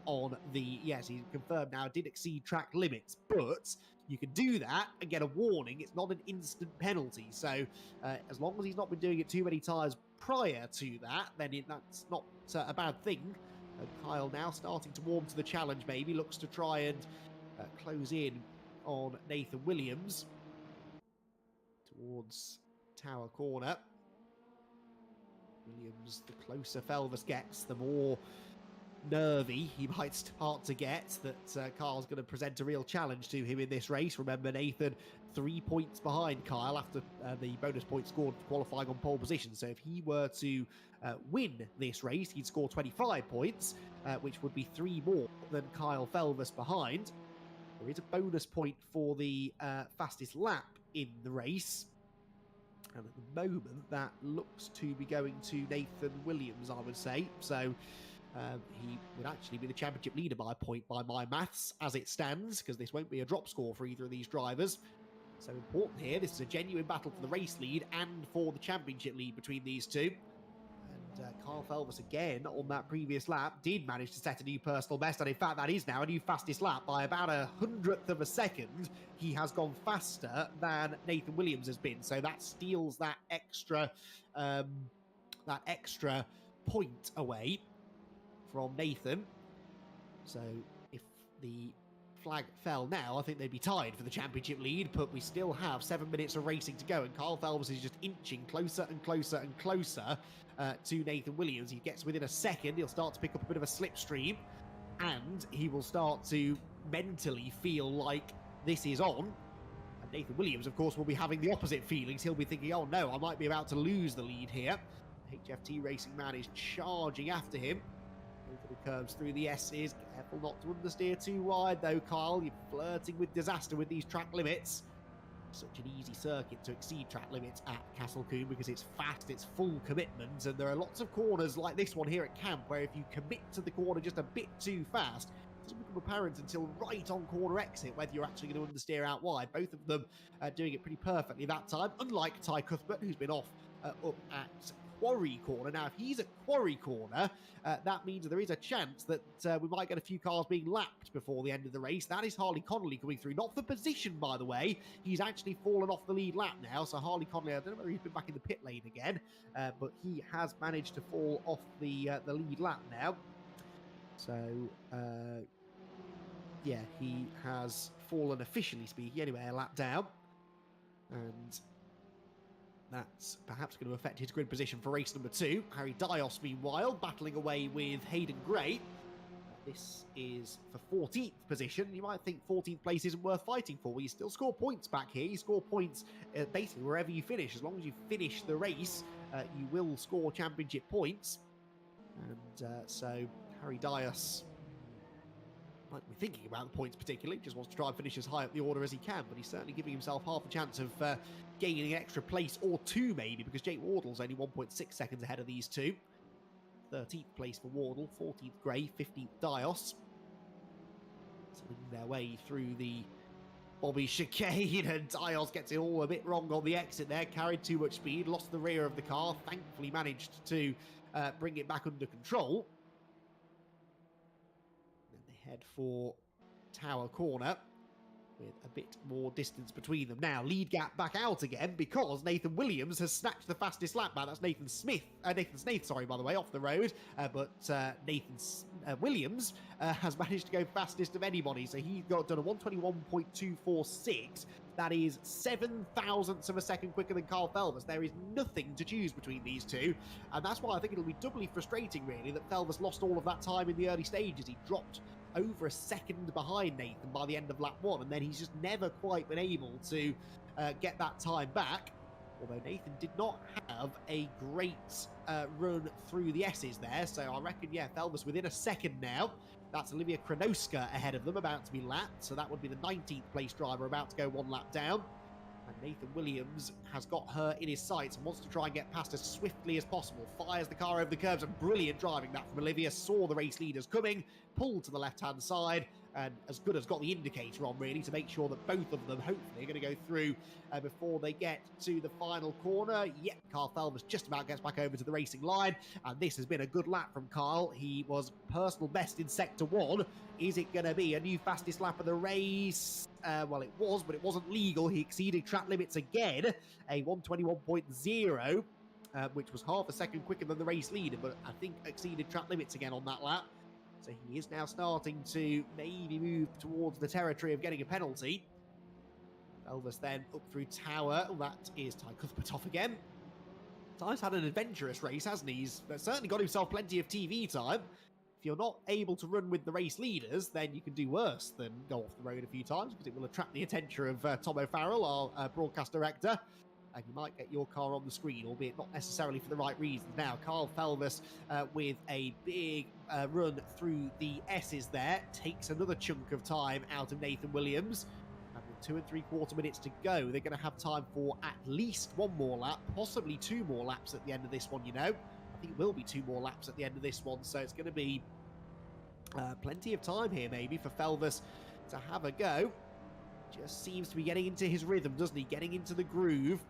on the... Yes, he's confirmed now, did exceed track limits, but you can do that and get a warning. It's not an instant penalty. So as long as he's not been doing it too many times prior to that, then that's not a bad thing. And Kyle now starting to warm to the challenge, maybe. Looks to try and close in on Nathan Williams towards Tower Corner. Williams, the closer Felvers gets, the more nervy he might start to get. That Kyle's going to present a real challenge to him in this race. Remember, Nathan 3 points behind Kyle after the bonus point scored for qualifying on pole position. So if he were to win this race, he'd score 25 points, which would be 3 more than Kyle Felvers behind. There is a bonus point for the fastest lap in the race. And at the moment, that looks to be going to Nathan Williams, I would say. So he would actually be the championship leader by a point by my maths as it stands, because this won't be a drop score for either of these drivers. So important here. This is a genuine battle for the race lead and for the championship lead between these two. And Carl Felvers, again, on that previous lap, did manage to set a new personal best. And in fact, that is now a new fastest lap by about 100th of a second. He has gone faster than Nathan Williams has been. So that steals that extra point away from Nathan. So if the flag fell now, I think they'd be tied for the championship lead, but we still have 7 minutes of racing to go, and Carl Felvers is just inching closer and closer and closer to Nathan Williams. He gets within a second, he'll start to pick up a bit of a slipstream, and he will start to mentally feel like this is on. And Nathan Williams, of course, will be having the opposite feelings. He'll be thinking, oh no, I might be about to lose the lead here. HFT Racing Man is charging after him. Over the curbs through the S's. Careful not to understeer too wide, though, Kyle. You're flirting with disaster with these track limits. Such an easy circuit to exceed track limits at Castle Combe because it's fast, it's full commitment, and there are lots of corners like this one here at Camp where if you commit to the corner just a bit too fast, it doesn't become apparent until right on corner exit whether you're actually going to understeer out wide. Both of them doing it pretty perfectly that time, unlike Ty Cuthbert, who's been off up at quarry corner. Now, if he's at quarry corner, that means that there is a chance that we might get a few cars being lapped before the end of the race. That is Harley Connolly coming through. Not for position, by the way. He's actually fallen off the lead lap now. So Harley Connolly, I don't know whether he's been back in the pit lane again, but he has managed to fall off the lead lap now. So, yeah, he has fallen, officially speaking, anyway, a lap down. And that's perhaps going to affect his grid position for race number 2. Harry Dios, meanwhile, battling away with Hayden Gray. This is for 14th position. You might think 14th place isn't worth fighting for. Well, you still score points back here. You score points basically wherever you finish. As long as you finish the race, you will score championship points. And so Harry Dias might be thinking about the points particularly, just wants to try and finish as high up the order as he can, but he's certainly giving himself half a chance of gaining an extra place or 2 maybe, because Jake Wardle's only 1.6 seconds ahead of these 2. 13th place for Wardle, 14th Gray, 15th Dios. Slipping their way through the Bobby chicane, and Dios gets it all a bit wrong on the exit there, carried too much speed, lost the rear of the car, thankfully managed to bring it back under control. Head for Tower Corner with a bit more distance between them. Now, lead gap back out again because Nathan Williams has snatched the fastest lap back. That's Nathan Snaith, sorry, by the way, off the road. But Nathan Williams has managed to go fastest of anybody. So he got done a 121.246. That is 7 thousandths of a second quicker than Carl Felvers. There is nothing to choose between these two. And that's why I think it'll be doubly frustrating, really, that Felvers lost all of that time in the early stages. He dropped over a second behind Nathan by the end of lap 1, and then he's just never quite been able to get that time back. Although Nathan did not have a great run through the S's there, so I reckon, yeah, Felvers within a second now. That's Olivia Kronoska ahead of them, about to be lapped, so that would be the 19th place driver about to go 1 lap down. And Nathan Williams has got her in his sights and wants to try and get past as swiftly as possible. Fires the car over the curbs, and brilliant driving that from Olivia. Saw the race leaders coming, pulled to the left-hand side, and as good as got the indicator on, really, to make sure that both of them, hopefully, are going to go through before they get to the final corner. Yep, Carl Felvers just about gets back over to the racing line, and this has been a good lap from Carl. He was personal best in Sector 1. Is it going to be a new fastest lap of the race? Well, it was, but it wasn't legal. He exceeded track limits again, a 121.0, which was half a second quicker than the race leader, but I think exceeded track limits again on that lap. So he is now starting to maybe move towards the territory of getting a penalty. Elvis then up through Tower. Oh, that is Ty Cuthbert off again. Ty's had an adventurous race, hasn't he? He's certainly got himself plenty of TV time. If you're not able to run with the race leaders, then you can do worse than go off the road a few times, because it will attract the attention of Tom O'Farrell, our broadcast director. And you might get your car on the screen, albeit not necessarily for the right reasons. Now, Carl Felvers with a big run through the S's there, takes another chunk of time out of Nathan Williams. And with 2 3/4 minutes to go, they're going to have time for at least 1 more lap, possibly 2 more laps at the end of this one, you know. I think it will be 2 more laps at the end of this one, so it's going to be plenty of time here, maybe, for Felvers to have a go. Just seems to be getting into his rhythm, doesn't he? Getting into the groove.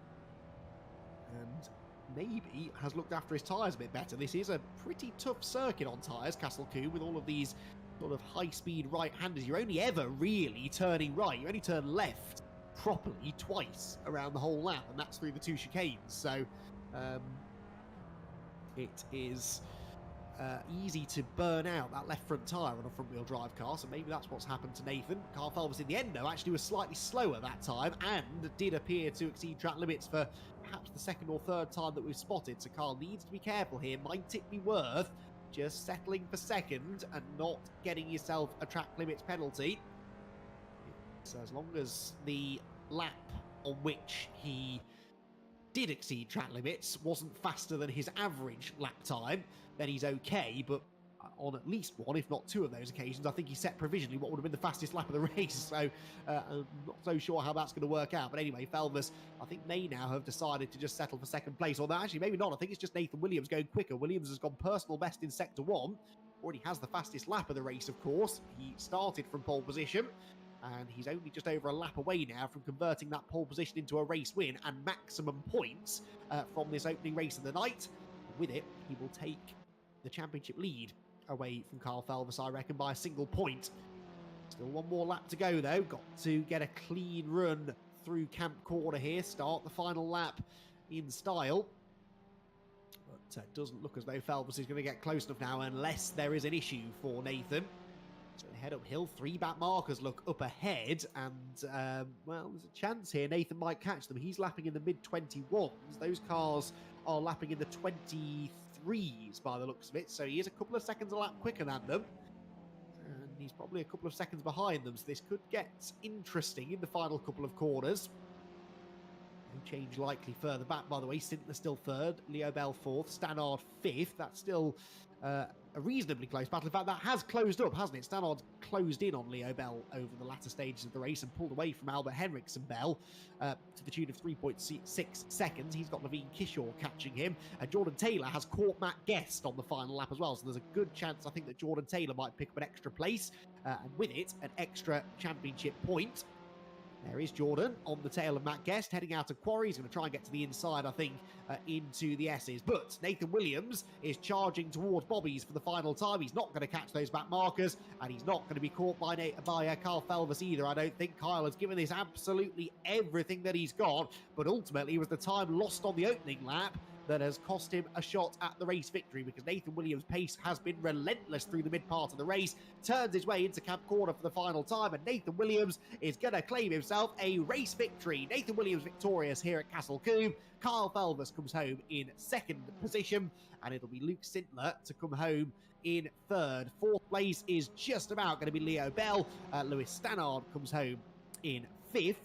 And maybe has looked after his tyres a bit better. This is a pretty tough circuit on tyres, Castle Combe, with all of these sort of high-speed right-handers. You're only ever really turning right. You only turn left properly twice around the whole lap, and that's through the 2 chicanes. So it is easy to burn out that left front tyre on a front-wheel drive car, so maybe that's what's happened to Nathan. Carl Felvers in the end, though, actually was slightly slower that time and did appear to exceed track limits for perhaps the 2nd or 3rd time that we've spotted, so Carl needs to be careful here. Might it be worth just settling for 2nd and not getting yourself a track limits penalty? So as long as the lap on which he did exceed track limits wasn't faster than his average lap time, then he's okay. But on at least 1, if not 2 of those occasions, I think he set provisionally what would have been the fastest lap of the race. So I'm not so sure how that's going to work out. But anyway, Felvers, I think, may now have decided to just settle for 2nd place. Although actually, maybe not. I think it's just Nathan Williams going quicker. Williams has gone personal best in Sector 1. Already has the fastest lap of the race, of course. He started from pole position, and he's only just over a lap away now from converting that pole position into a race win and maximum points from this opening race of the night. with it, he will take the championship lead away from Carl Felvis, I reckon, by a single point. Still one more lap to go, though. Got to get a clean run through Camp Corner here. Start the final lap in style. But it doesn't look as though Felvis is going to get close enough now, unless there is an issue for Nathan. So they head uphill. 3 back markers look up ahead, and well, there's a chance here Nathan might catch them. He's lapping in the mid-21s. Those cars are lapping in the 23s by the looks of it, so he is a couple of seconds a lap quicker than them, and he's probably a couple of seconds behind them, so this could get interesting in the final couple of corners. No change likely further back, by the way. Sintler still third, Leo Bell fourth, Stannard fifth. That's still a reasonably close battle. In fact, that has closed up, hasn't it? Stannard closed in on Leo Bell over the latter stages of the race and pulled away from Albert Henriksen Bell to the tune of 3.6 seconds. He's got Levine Kishore catching him. Jordan Taylor has caught Matt Guest on the final lap as well, so there's a good chance, I think, that Jordan Taylor might pick up an extra place, and with it, an extra championship point. There is Jordan on the tail of Matt Guest, heading out of Quarry. He's going to try and get to the inside, I think, into the S's. But Nathan Williams is charging towards Bobby's for the final time. He's not going to catch those back markers, and he's not going to be caught by Carl Felvis either. I don't think Kyle has given this absolutely everything that he's got, but ultimately it was the time lost on the opening lap that has cost him a shot at the race victory, because Nathan Williams' pace has been relentless through the mid part of the race, turns his way into Camp Corner for the final time, and Nathan Williams is going to claim himself a race victory. Nathan Williams victorious here at Castle Combe. Kyle Felvis comes home in second position, and it'll be Luke Sintler to come home in third. Fourth place is just about going to be Leo Bell. Lewis Stannard comes home in fifth.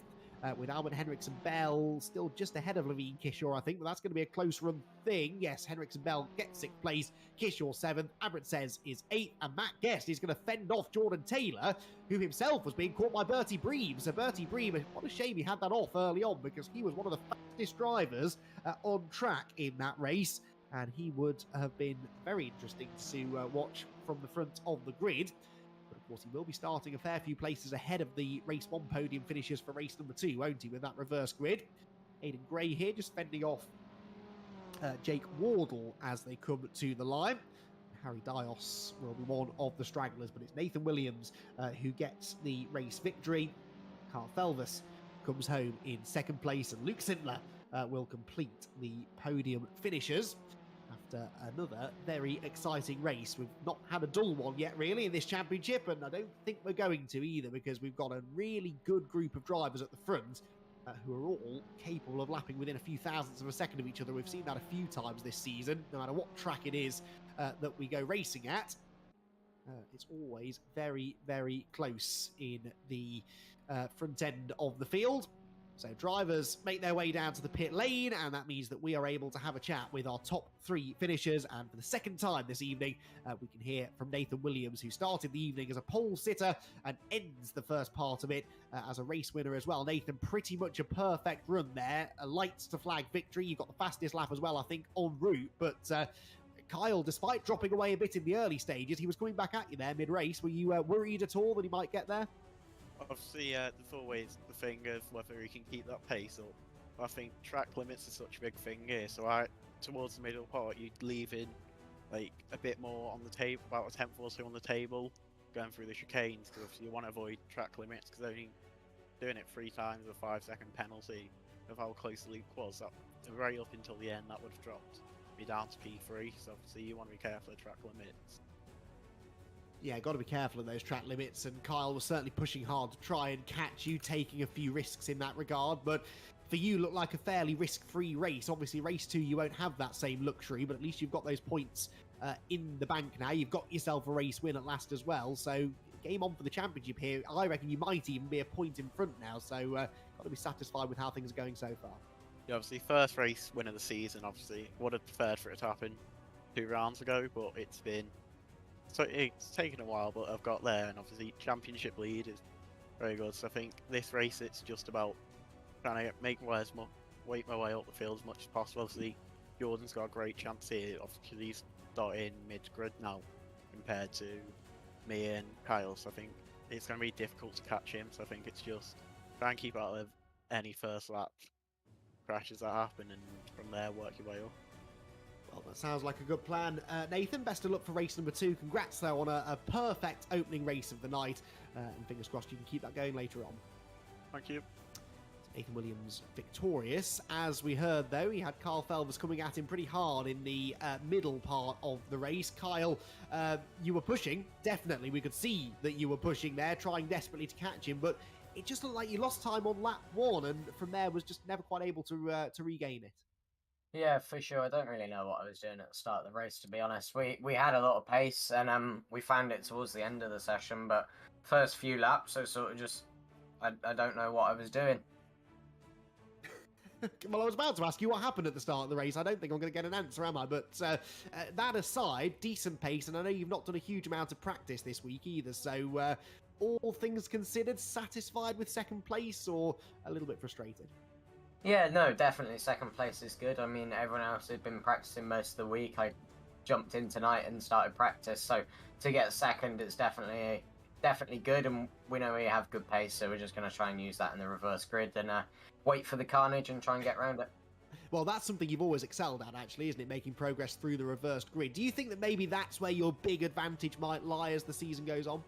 With Albert Henriksen Bell still just ahead of Levine Kishore, I think, but that's going to be a close run thing. Yes, Henriksen Bell gets 6th place, Kishore 7th, Abrat says is 8th, and Matt Guest is going to fend off Jordan Taylor, who himself was being caught by Bertie Bream. So Bertie Bream, what a shame he had that off early on, because he was one of the fastest drivers on track in that race, and he would have been very interesting to watch from the front of the grid. Of course, he will be starting a fair few places ahead of the race 1 podium finishers for race number 2, won't he, with that reverse grid? Aidan Gray here just fending off Jake Wardle as they come to the line. Harry Dios will be one of the stragglers, but it's Nathan Williams who gets the race victory. Carl Felvis comes home in 2nd place, and Luke Sintler will complete the podium finishers. After another very exciting race. We've not had a dull one yet, really, in this championship, and I don't think we're going to either, because we've got a really good group of drivers at the front who are all capable of lapping within a few thousandths of a second of each other. We've seen that a few times this season, no matter what track it is that we go racing at. It's always very, very close in the front end of the field. So drivers make their way down to the pit lane, and that means that we are able to have a chat with our top 3 finishers. And for the second time this evening, we can hear from Nathan Williams, who started the evening as a pole sitter and ends the first part of it as a race winner as well. Nathan, pretty much a perfect run there. A lights to flag victory. You got the fastest lap as well, I think, en route. But Kyle, despite dropping away a bit in the early stages, he was coming back at you there mid-race. Were you worried at all that he might get there? Obviously, there's always the thing of whether he can keep that pace up. I think track limits are such a big thing here, so towards the middle part, you'd leave in like a bit more on the table, about a tenth or so on the table, going through the chicanes, because you want to avoid track limits, because only doing it 3 times with a 5-second penalty of how close the Luke was, that right up until the end, that would have dropped me down to P3, so obviously you want to be careful of track limits. Yeah, got to be careful of those track limits, and Kyle was certainly pushing hard to try and catch you, taking a few risks in that regard, but for you, looked like a fairly risk-free race. Obviously, race 2, you won't have that same luxury, but at least you've got those points in the bank now. You've got yourself a race win at last as well, so game on for the championship here. I reckon you might even be a point in front now, so got to be satisfied with how things are going so far. Yeah, obviously, first race win of the season, obviously. Would have preferred for it to happen 2 rounds ago, but it's taken a while, but I've got there, and obviously championship lead is very good. So I think this race, it's just about trying to make weight my way up the field as much as possible. Obviously, Jordan's got a great chance here. Obviously, he's starting mid-grid now compared to me and Kyle, so I think it's going to be difficult to catch him. So I think it's just try and keep out of any first lap crashes that happen, and from there work your way up. Well, that sounds like a good plan. Nathan, best of luck for race number 2. Congrats, though, on a perfect opening race of the night. And fingers crossed you can keep that going later on. Thank you. Nathan Williams victorious. As we heard, though, he had Kyle Felvers coming at him pretty hard in the middle part of the race. Kyle, you were pushing. Definitely, we could see that you were pushing there, trying desperately to catch him. But it just looked like you lost time on lap 1, and from there was just never quite able to regain it. Yeah, for sure. I don't really know what I was doing at the start of the race, to be honest. We had a lot of pace, and we found it towards the end of the session, but first few laps, I sort of just, I don't know what I was doing. Well, I was about to ask you what happened at the start of the race. I don't think I'm going to get an answer, am I? But that aside, decent pace, and I know you've not done a huge amount of practice this week either, so all things considered, satisfied with second place or a little bit frustrated? Yeah, no, definitely second place is good. I mean, everyone else had been practicing most of the week. I jumped in tonight and started practice, so to get second, it's definitely good, and we know we have good pace, so we're just going to try and use that in the reverse grid and wait for the carnage and try and get around it. Well, that's something you've always excelled at, actually, isn't it? Making progress through the reversed grid. Do you think that maybe that's where your big advantage might lie as the season goes on?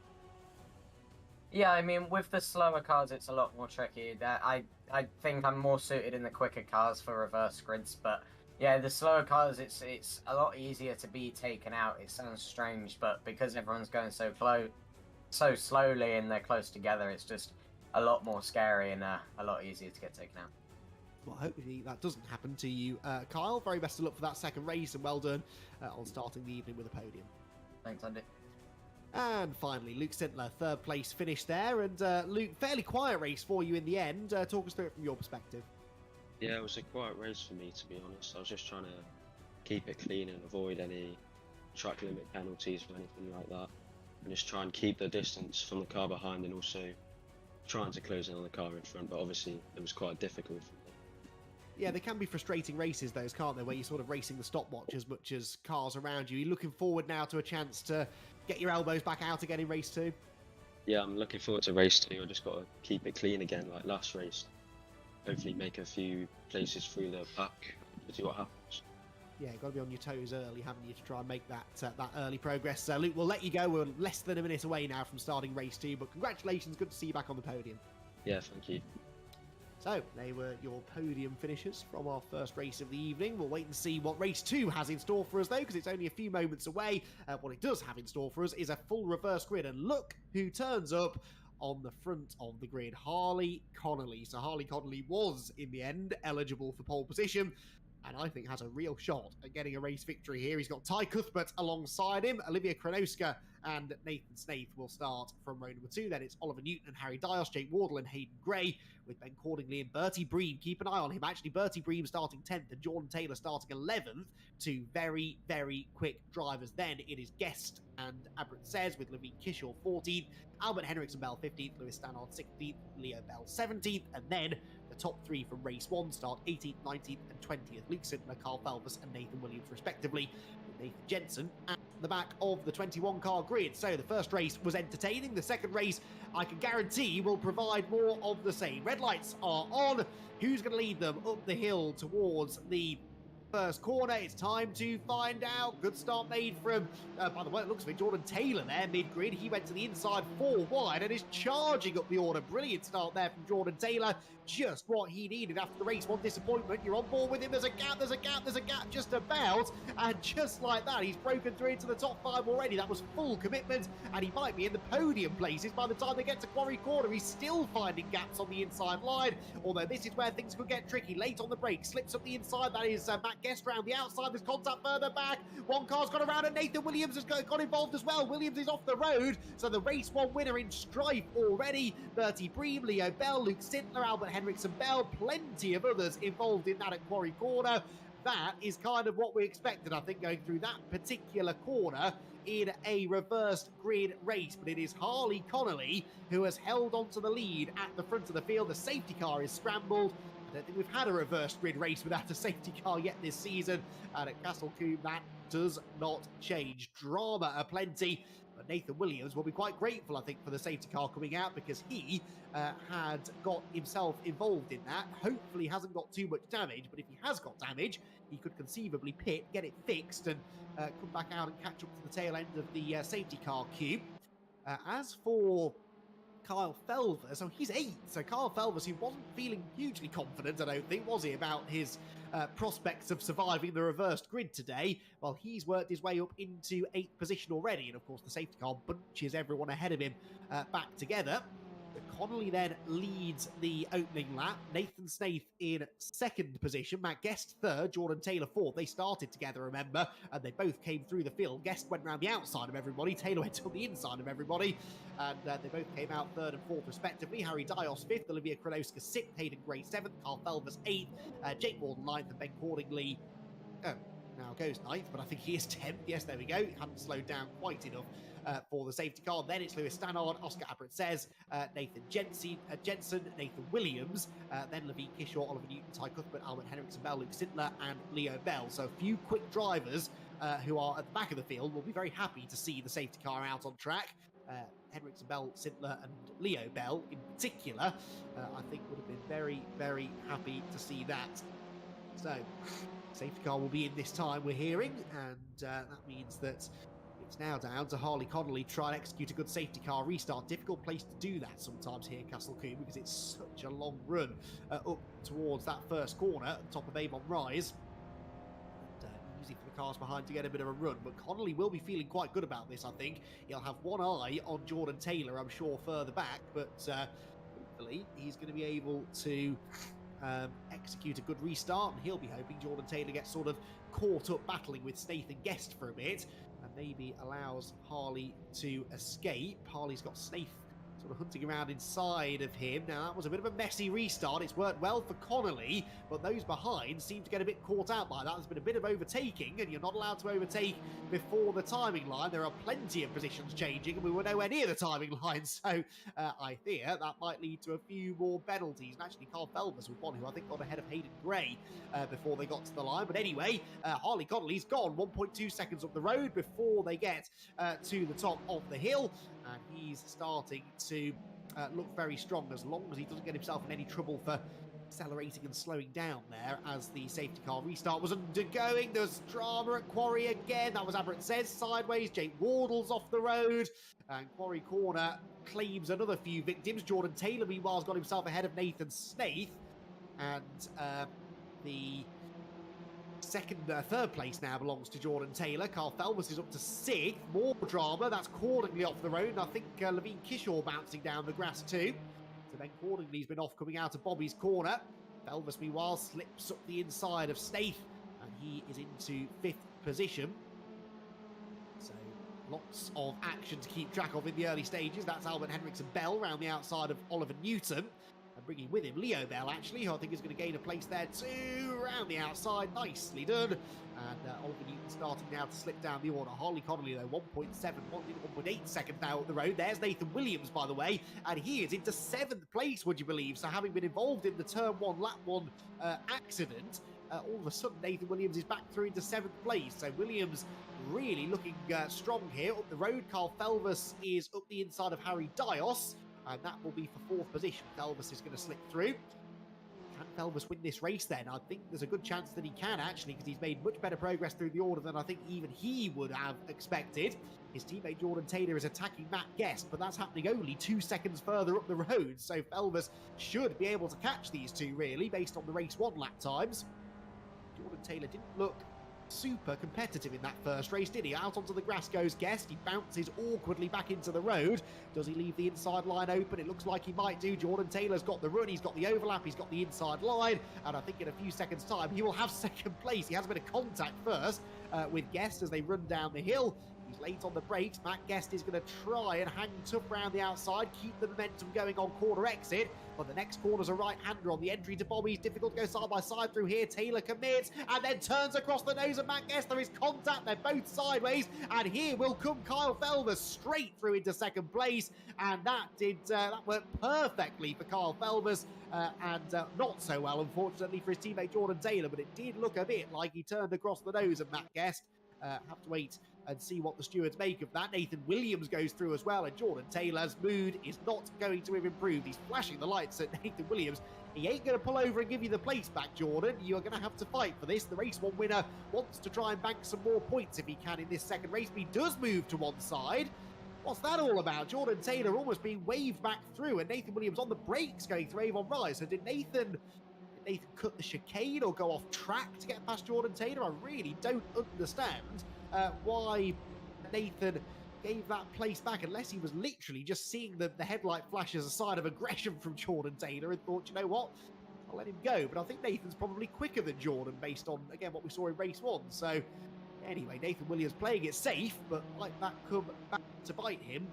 Yeah, I mean, with the slower cars, it's a lot more tricky. I think I'm more suited in the quicker cars for reverse grids, but yeah, the slower cars, it's a lot easier to be taken out. It sounds strange, but because everyone's going so slowly and they're close together, it's just a lot more scary and a lot easier to get taken out. Well, hopefully that doesn't happen to you, Kyle. Very best of luck for that second race, and well done on starting the evening with a podium. Thanks, Andy. And finally, Luke Sintler, third place finish there. And Luke, fairly quiet race for you in the end. Talk us through it from your perspective. Yeah, it was a quiet race for me, to be honest. I was just trying to keep it clean and avoid any track limit penalties or anything like that. And just try and keep the distance from the car behind, and also trying to close in on the car in front. But obviously, it was quite difficult for me. Yeah, they can be frustrating races, those, can't they? Where you're sort of racing the stopwatch as much as cars around you. You're looking forward now to a chance to get your elbows back out again in race 2? Yeah, I'm looking forward to race 2. I just got to keep it clean again, like last race. Hopefully make a few places through the pack to see what happens. Yeah, got to be on your toes early, haven't you, to try and make that early progress. Luke, we'll let you go. We're less than a minute away now from starting race 2, but congratulations. Good to see you back on the podium. Yeah, thank you. So, they were your podium finishers from our first race of the evening. We'll wait and see what race 2 has in store for us, though, because it's only a few moments away. What it does have in store for us is a full reverse grid, and look who turns up on the front of the grid, Harley Connolly. So Harley Connolly was, in the end, eligible for pole position, and I think has a real shot at getting a race victory here. He's got Ty Cuthbert alongside him. Olivia Kronoska and Nathan Snaith will start from row number 2. Then it's Oliver Newton and Harry Dios, Jake Wardle and Hayden Gray, with Ben Cordingley and Bertie Bream. Keep an eye on him. Actually, Bertie Bream starting 10th and Jordan Taylor starting 11th. Two very, very quick drivers. Then it is Guest and Abrit Says with Levine Kishore 14th, Albert Henriksen Bell 15th, Lewis Stannard 16th, Leo Bell 17th, and then the top 3 from race 1 start 18th, 19th and 20th. Luke Sintler, Carl Felvers and Nathan Williams respectively, with Nathan Jensen at the back of the 21 car grid. So the first race was entertaining. The second race, I can guarantee, will provide more of the same. Red lights are on. Who's going to lead them up the hill towards the first corner? It's time to find out. Good start made from, by the way, it looks like Jordan Taylor there, mid-grid. He went to the inside 4 wide and is charging up the order. Brilliant start there from Jordan Taylor. Just what he needed after the race 1 disappointment. You're on board with him. There's a gap, just about. And just like that, he's broken through into the top 5 already. That was full commitment, and he might be in the podium places by the time they get to Quarry Corner. He's still finding gaps on the inside line, although this is where things could get tricky. Late on the break, slips up the inside. That is Matt Guest round the outside. There's contact further back. One car's got around, and Nathan Williams has got involved as well. Williams is off the road, so the race 1 winner in strife already. Bertie Bream, Leo Bell, Luke Sintler, Albert Henriksen Bell, plenty of others involved in that at Quarry Corner. That is kind of what we expected, I think, going through that particular corner in a reversed grid race. But it is Harley Connolly who has held onto the lead at the front of the field. The safety car is scrambled. I don't think we've had a reversed grid race without a safety car yet this season. And at Castle Combe, that does not change. Drama aplenty. But Nathan Williams will be quite grateful, I think, for the safety car coming out, because he had got himself involved in that. Hopefully hasn't got too much damage, but if he has got damage, he could conceivably pit, get it fixed, and come back out and catch up to the tail end of the safety car queue. As for Kyle Felver, so he's 8th. So Kyle Felver, who wasn't feeling hugely confident, I don't think, was he, about his prospects of surviving the reversed grid today? Well, he's worked his way up into 8th position already, and of course the safety car bunches everyone ahead of him back together. Connolly then leads the opening lap. Nathan Snaith in 2nd position. Matt Guest 3rd. Jordan Taylor 4th. They started together, remember, and they both came through the field. Guest went around the outside of everybody. Taylor went on the inside of everybody. And they both came out 3rd and 4th, respectively. Harry Dios 5th. Olivia Kronowska 6th. Hayden Gray 7th. Carl Felvers 8th. Jake Warden 9th. And Ben Cordingley... now goes 9th, but I think he is 10th. Yes, there we go. Hadn't slowed down quite enough for the safety car. Then it's Lewis Stannard, Oscar Abrett-Says, Nathan Jensen, Nathan Williams, then Levine Kishore, Oliver Newton, Ty Cuthbert, Albert Henriksen Bell, Luke Sintler, and Leo Bell. So a few quick drivers who are at the back of the field will be very happy to see the safety car out on track. Henriksen Bell, Sintler, and Leo Bell in particular, I think would have been very, very happy to see that. So, safety car will be in this time, we're hearing, and that means that it's now down to Harley Connolly try and execute a good safety car restart. Difficult place to do that sometimes here in Castle Combe because it's such a long run up towards that first corner at the top of Avon Rise. And easy for the cars behind to get a bit of a run, but Connolly will be feeling quite good about this, I think. He'll have one eye on Jordan Taylor, I'm sure, further back, but hopefully he's going to be able to execute a good restart, and he'll be hoping Jordan Taylor gets sort of caught up battling with Snaith and Guest for a bit and maybe allows Harley to escape. Harley's got Snaith sort of hunting around inside of him. Now, that was a bit of a messy restart. It's worked well for Connolly, but those behind seem to get a bit caught out by that. There's been a bit of overtaking, and you're not allowed to overtake before the timing line. There are plenty of positions changing, and we were nowhere near the timing line, so I fear that might lead to a few more penalties. And actually, Carl Felvers was one who I think got ahead of Hayden Gray before they got to the line. But anyway, Harley Connolly's gone 1.2 seconds up the road before they get to the top of the hill, and he's starting to look very strong as long as he doesn't get himself in any trouble for accelerating and slowing down there as the safety car restart was undergoing. There's drama at Quarry again. That was Abrett-Says sideways. Jake Wardle's off the road, and Quarry Corner claims another few victims. Jordan Taylor, meanwhile, has got himself ahead of Nathan Snaith, and the third place now belongs to Jordan Taylor. Carl Felvers is up to 6th. More drama. That's Cordingley off the road. And I think Levine Kishore bouncing down the grass too. So then Cordingley's been off coming out of Bobby's corner. Felvers, meanwhile, slips up the inside of Snaith, and he is into 5th position. So lots of action to keep track of in the early stages. That's Albert Henriksen Bell round the outside of Oliver Newton. And bringing with him Leo Bell, actually, who I think is going to gain a place there too. Around the outside, nicely done. And Oliver Newton starting now to slip down the order. Harley Connolly, though, 1.7, 1.8 seconds now up the road. There's Nathan Williams, by the way, and he is into 7th place, would you believe? So having been involved in the Turn 1, Lap 1 accident, all of a sudden Nathan Williams is back through into 7th place. So Williams really looking strong here. Up the road, Carl Felvers is up the inside of Harry Dios, and that will be for 4th position. Felvers is going to slip through. Can Felvers win this race then? I think there's a good chance that he can, actually, because he's made much better progress through the order than I think even he would have expected. His teammate Jordan Taylor is attacking Matt Guest, but that's happening only 2 seconds further up the road, so Felvers should be able to catch these two, really, based on the race 1 lap times. Jordan Taylor didn't look super competitive in that first race, did he? Out onto the grass goes Guest. He bounces awkwardly back into the road. Does he leave the inside line open? It looks like he might do. Jordan Taylor's got the run, he's got the overlap, he's got the inside line, and I think in a few seconds time he will have 2nd place. He has a bit of contact first with Guest as they run down the hill. He's late on the brakes. Matt Guest is going to try and hang tough round the outside, keep the momentum going on corner exit, but the next corner's a right-hander on the entry to Bobby's. Difficult to go side by side through here. Taylor commits and then turns across the nose of Matt Guest. There is contact. They're both sideways, and here will come Kyle Felvers straight through into 2nd place, and that worked perfectly for Kyle Felvers, and not so well, unfortunately, for his teammate Jordan Taylor, but it did look a bit like he turned across the nose of Matt Guest. Have to wait and see what the stewards make of that. Nathan Williams goes through as well, and Jordan Taylor's mood is not going to have improved. He's flashing the lights at Nathan Williams. He ain't going to pull over and give you the place back, Jordan. You're going to have to fight for this. The race 1 winner wants to try and bank some more points if he can in this second race, but he does move to one side. What's that all about? Jordan Taylor almost being waved back through, and Nathan Williams on the brakes going through Avon Rise. So did Nathan cut the chicane or go off track to get past Jordan Taylor? I really don't understand why Nathan gave that place back, unless he was literally just seeing the headlight flash as a sign of aggression from Jordan Taylor and thought, you know what, I'll let him go. But I think Nathan's probably quicker than Jordan based on, again, what we saw in race 1. So anyway, Nathan Williams playing it safe, but might that come back to bite him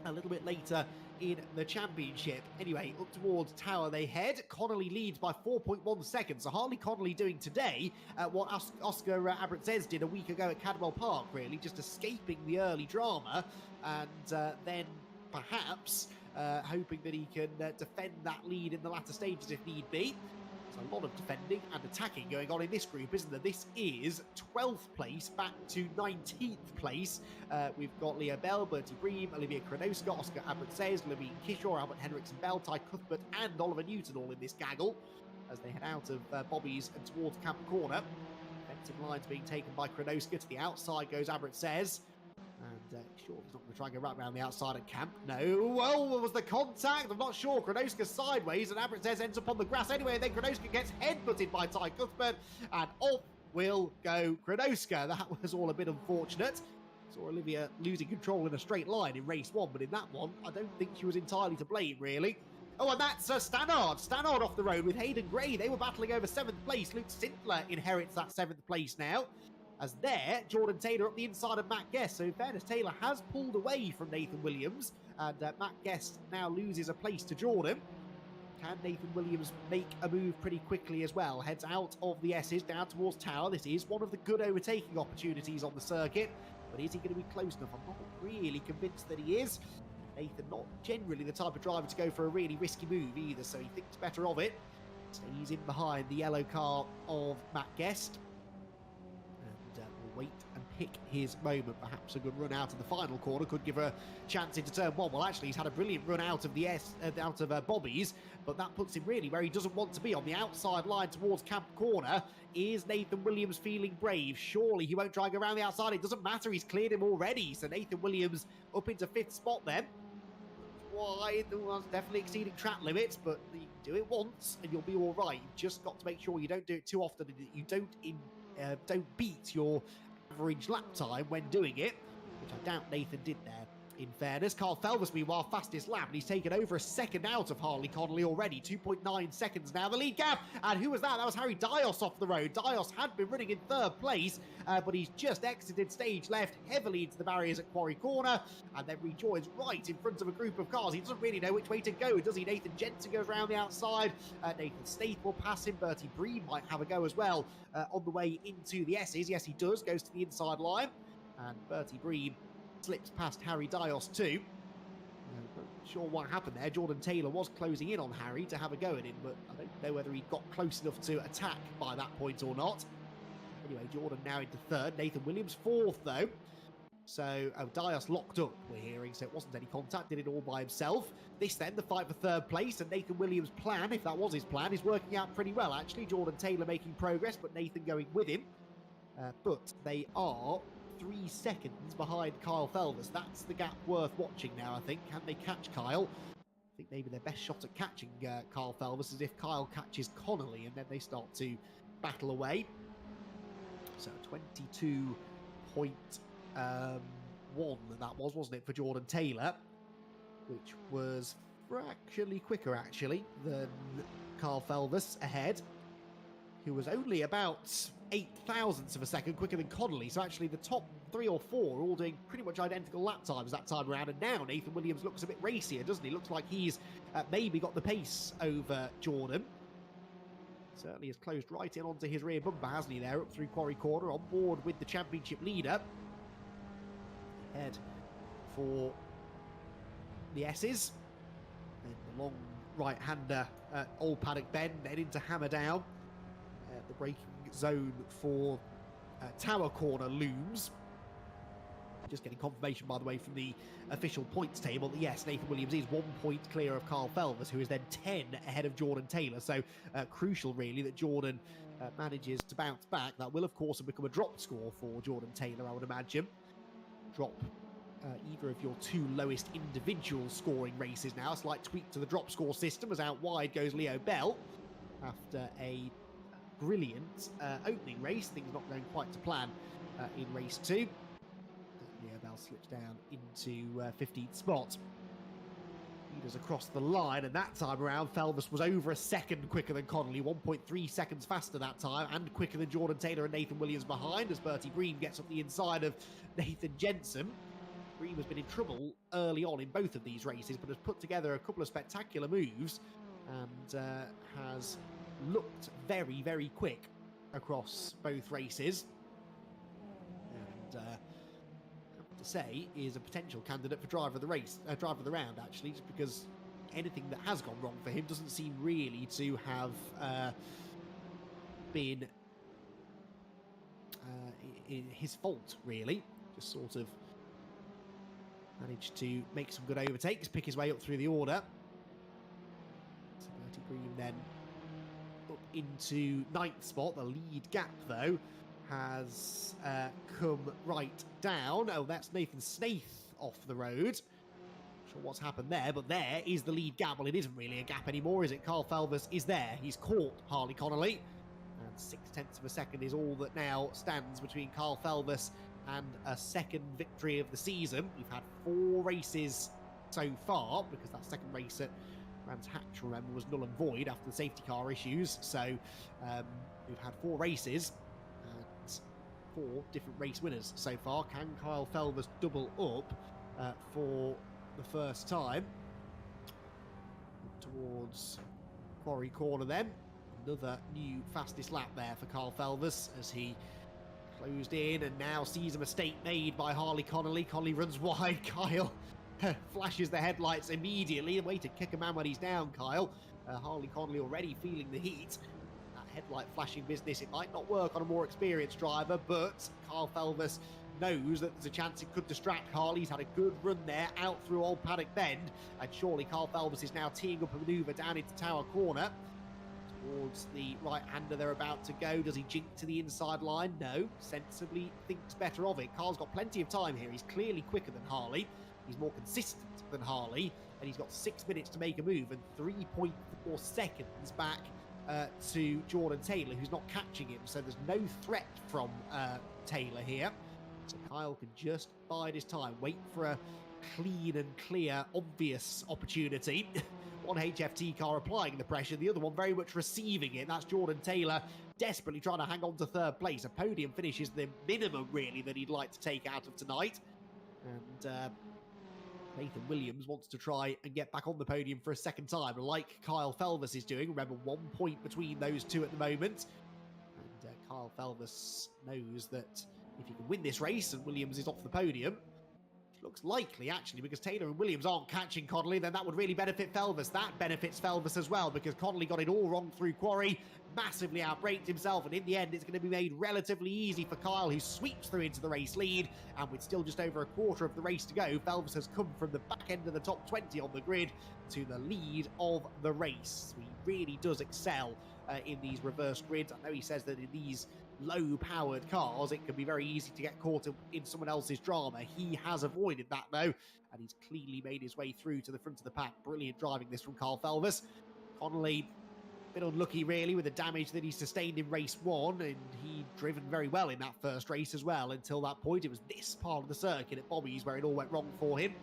a little bit later in the championship. Anyway, up towards Tower they head. Connolly leads by 4.1 seconds. So Harley Connolly doing today what Oscar Abrantes did a week ago at Cadwell Park, really, just escaping the early drama and then perhaps hoping that he can defend that lead in the latter stages if need be. A lot of defending and attacking going on in this group, isn't there? This is 12th place back to 19th place. We've got Leah Bell, Bertie Bream, Olivia Kronoska, Oscar Abrantes, Levine Kishore, Albert Henriksen, Bell, Ty Cuthbert and Oliver Newton all in this gaggle as they head out of Bobby's and towards Camp Corner. Defensive lines being taken by Kronoska. To the outside goes Abrantes. And sure, he's not going to try and go right around the outside at Camp. No. Well, what was the contact? I'm not sure. Kronoska sideways, and Abrantes ends up on the grass anyway. And then Kronoska gets headbutted by Ty Cuthbert, and off will go Kronoska. That was all a bit unfortunate. Saw Olivia losing control in a straight line in race 1, but in that one, I don't think she was entirely to blame, really. Oh, and that's Stannard. Stannard off the road with Hayden Gray. They were battling over 7th place. Luke Sintler inherits that 7th place now. As there, Jordan Taylor up the inside of Matt Guest. So in fairness, Taylor has pulled away from Nathan Williams, and Matt Guest now loses a place to Jordan. Can Nathan Williams make a move pretty quickly as well? Heads out of the S's down towards Tower. This is one of the good overtaking opportunities on the circuit, but is he going to be close enough? I'm not really convinced that he is. Nathan not generally the type of driver to go for a really risky move either, so he thinks better of it. Stays in behind the yellow car of Matt Guest. Wait and pick his moment. Perhaps a good run out of the final corner could give a chance into turn 1. Well, actually, he's had a brilliant run out of Bobby's, but that puts him really where he doesn't want to be, on the outside line towards Camp Corner. Is Nathan Williams feeling brave? Surely he won't try and go around the outside. It doesn't matter. He's cleared him already. So Nathan Williams up into 5th spot then. Wide, definitely exceeding track limits, but you do it once and you'll be all right. You've just got to make sure you don't do it too often and that you don't beat your average lap time when doing it, which I doubt Nathan did there. In fairness, Carl Felvers, meanwhile, fastest lap, and he's taken over a second out of Harley Connolly already. 2.9 seconds now, the lead gap. And who was that? That was Harry Dios off the road. Dios had been running in 3rd place, but he's just exited stage left heavily into the barriers at Quarry Corner, and then rejoins right in front of a group of cars. He doesn't really know which way to go, does he? Nathan Jensen goes around the outside. Nathan Snaith will pass him. Bertie Bream might have a go as well on the way into the S's. Yes, he does. Goes to the inside line, and Bertie Bream slips past Harry Dios too. Not sure what happened there. Jordan Taylor was closing in on Harry to have a go at him, but I don't know whether he got close enough to attack by that point or not. Anyway, Jordan now into 3rd. Nathan Williams 4th though. So Dios locked up, we're hearing, so it wasn't any contact, did it all by himself. This then, the fight for 3rd place, and Nathan Williams' plan, if that was his plan, is working out pretty well actually. Jordan Taylor making progress, but Nathan going with him. But they are 3 seconds behind Kyle Felvers. That's the gap worth watching now, I think. Can they catch Kyle? I think maybe their best shot at catching Kyle Felvers is if Kyle catches Connolly, and then they start to battle away. So 22.1 that was, wasn't it, for Jordan Taylor, which was fractionally quicker actually than Kyle Felvers ahead, who was only about 8 thousandths of a second quicker than Connolly. So actually the top 3 or 4 are all doing pretty much identical lap times that time around. And now Nathan Williams looks a bit racier, doesn't he? Looks like he's maybe got the pace over Jordan. Certainly has closed right in onto his rear bumper, hasn't he, there, up through Quarry Corner, on board with the championship leader. Head for the S's. And the long right-hander at Old Paddock Bend, then into Hammer Down. The braking zone for Tower Corner looms. Just getting confirmation, by the way, from the official points table that yes, Nathan Williams is 1 point clear of Carl Felvers, who is then 10 ahead of Jordan Taylor. So crucial, really, that Jordan manages to bounce back. That will, of course, have become a drop score for Jordan Taylor, I would imagine. Drop either of your two lowest individual scoring races now. A slight tweak to the drop score system, as out wide goes Leo Bell after a brilliant opening race. Things not going quite to plan in race 2. Leo Bell slips down into 15th spot. Leaders across the line, and that time around Felvers was over a second quicker than Connolly, 1.3 seconds faster that time, and quicker than Jordan Taylor and Nathan Williams behind, as Bertie Bream gets up the inside of Nathan Jensen. Bream has been in trouble early on in both of these races, but has put together a couple of spectacular moves and has looked very, very quick across both races. And I have to say, is a potential candidate for driver of the race, driver of the round, actually, just because anything that has gone wrong for him doesn't seem really to have been his fault, really. Just sort of managed to make some good overtakes, pick his way up through the order. So Bertie Bream then up into 9th spot. The lead gap, though, has come right down. Oh, that's Nathan Snaith off the road. Not sure what's happened there, but there is the lead gap. Well, it isn't really a gap anymore, is it? Carl Felvers is there. He's caught Harley Connolly. And 0.6 of a second is all that now stands between Carl Felvers and a second victory of the season. We've had 4 races so far, because that second race at Brands Hatch, remember, was null and void after the safety car issues. So we've had 4 races and 4 different race winners so far. Can Kyle Felvers double up for the first time? Towards Quarry Corner then. Another new fastest lap there for Kyle Felvers as he closed in and now sees a mistake made by Harley Connolly. Connolly runs wide. Kyle flashes the headlights immediately. Way to kick a man when he's down, Kyle. Harley Connolly already feeling the heat. That headlight flashing business, it might not work on a more experienced driver, but Kyle Felvers knows that there's a chance it could distract Harley. He's had a good run there out through Old Paddock Bend, and surely Kyle Felvers is now teeing up a manoeuvre down into Tower Corner. Towards the right-hander they're about to go. Does he jink to the inside line? No. Sensibly thinks better of it. Carl's got plenty of time here. He's clearly quicker than Harley. He's more consistent than Harley. And he's got 6 minutes to make a move and 3.4 seconds back to Jordan Taylor, who's not catching him. So there's no threat from Taylor here. So Kyle can just bide his time. Wait for a clean and clear, obvious opportunity. One HFT car applying the pressure, the other one very much receiving it. That's Jordan Taylor desperately trying to hang on to 3rd place. A podium finish is the minimum, really, that he'd like to take out of tonight. And Nathan Williams wants to try and get back on the podium for a second time, like Kyle Felvers is doing. Remember, 1 point between those two at the moment. And Kyle Felvers knows that if he can win this race and Williams is off the podium, looks likely, actually, because Taylor and Williams aren't catching Connolly, then that would really benefit Felvers. That benefits Felvers as well, because Connolly got it all wrong through Quarry, massively outbraked himself, and in the end, it's going to be made relatively easy for Kyle, who sweeps through into the race lead, and with still just over a quarter of the race to go, Felvers has come from the back end of the top 20 on the grid to the lead of the race. He really does excel in these reverse grids. I know he says that in these low-powered cars, it can be very easy to get caught in someone else's drama. He has avoided that, though, and he's clearly made his way through to the front of the pack. Brilliant driving this from Carl Felvers. Connolly, a bit unlucky, really, with the damage that he sustained in race 1, and he'd driven very well in that first race as well. Until that point, it was this part of the circuit at Bobby's where it all went wrong for him.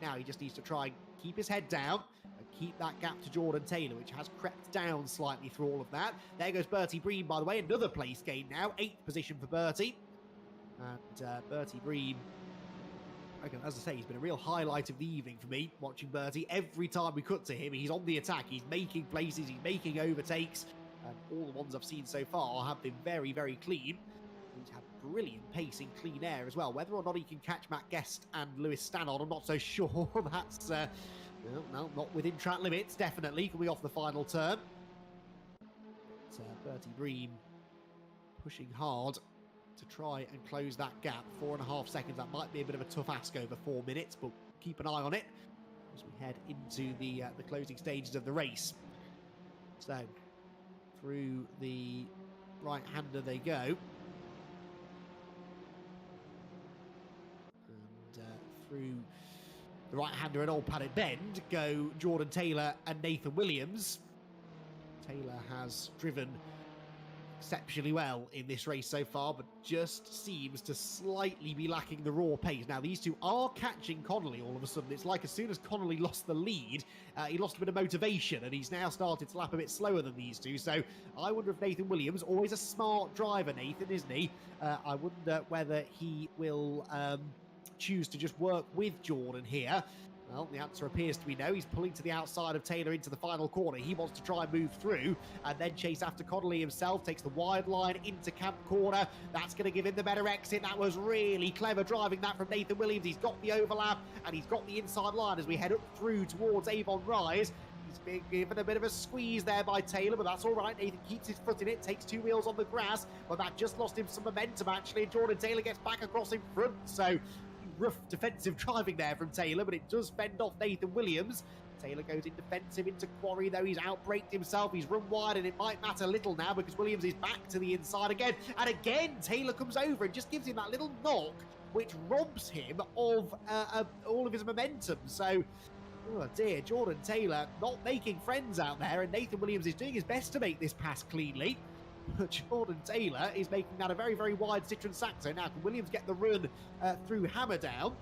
Now he just needs to try and keep his head down and keep that gap to Jordan Taylor, which has crept down slightly through all of that. There goes Bertie Bream, by the way, another place gain now, 8th position for Bertie. And Bertie Bream, as I say, he's been a real highlight of the evening for me, watching Bertie. Every time we cut to him, he's on the attack, he's making places, he's making overtakes. And all the ones I've seen so far have been very, very clean. He's had brilliant pace in clean air as well. Whether or not he can catch Matt Guest and Lewis Stannard, I'm not so sure. That's, no, not within track limits, definitely. Can we off the final turn? But, Bertie Bream pushing hard to try and close that gap. 4.5 seconds, that might be a bit of a tough ask over 4 minutes, but keep an eye on it as we head into the closing stages of the race. So, through the right-hander they go. And through the right-hander and Old Padded Bend go Jordan Taylor and Nathan Williams. Taylor has driven exceptionally well in this race so far, but just seems to slightly be lacking the raw pace. Now, these two are catching Connolly all of a sudden. It's like as soon as Connolly lost the lead, he lost a bit of motivation, and he's now started to lap a bit slower than these two. So I wonder if Nathan Williams, always a smart driver, Nathan, isn't he? I wonder whether he will choose to just work with Jordan here. Well, the answer appears to be no. He's pulling to the outside of Taylor into the final corner. He wants to try and move through and then chase after Connolly himself. Takes the wide line into Camp Corner. That's going to give him the better exit. That was really clever driving that from Nathan Williams. He's got the overlap and he's got the inside line as we head up through towards Avon Rise. He's been given a bit of a squeeze there by Taylor, but that's all right. Nathan keeps his foot in it, takes 2 wheels on the grass, but that just lost him some momentum, actually. Jordan Taylor gets back across in front, so rough defensive driving there from Taylor, but it does fend off Nathan Williams. Taylor goes in defensive into Quarry, though. He's outbraked himself. He's run wide, and it might matter little now because Williams is back to the inside again. And again, Taylor comes over and just gives him that little knock, which robs him of all of his momentum. So, oh dear, Jordan Taylor not making friends out there, and Nathan Williams is doing his best to make this pass cleanly. Jordan Taylor is making that a very, very wide Citroen Saxo. Now, can Williams get the run through Hammerdown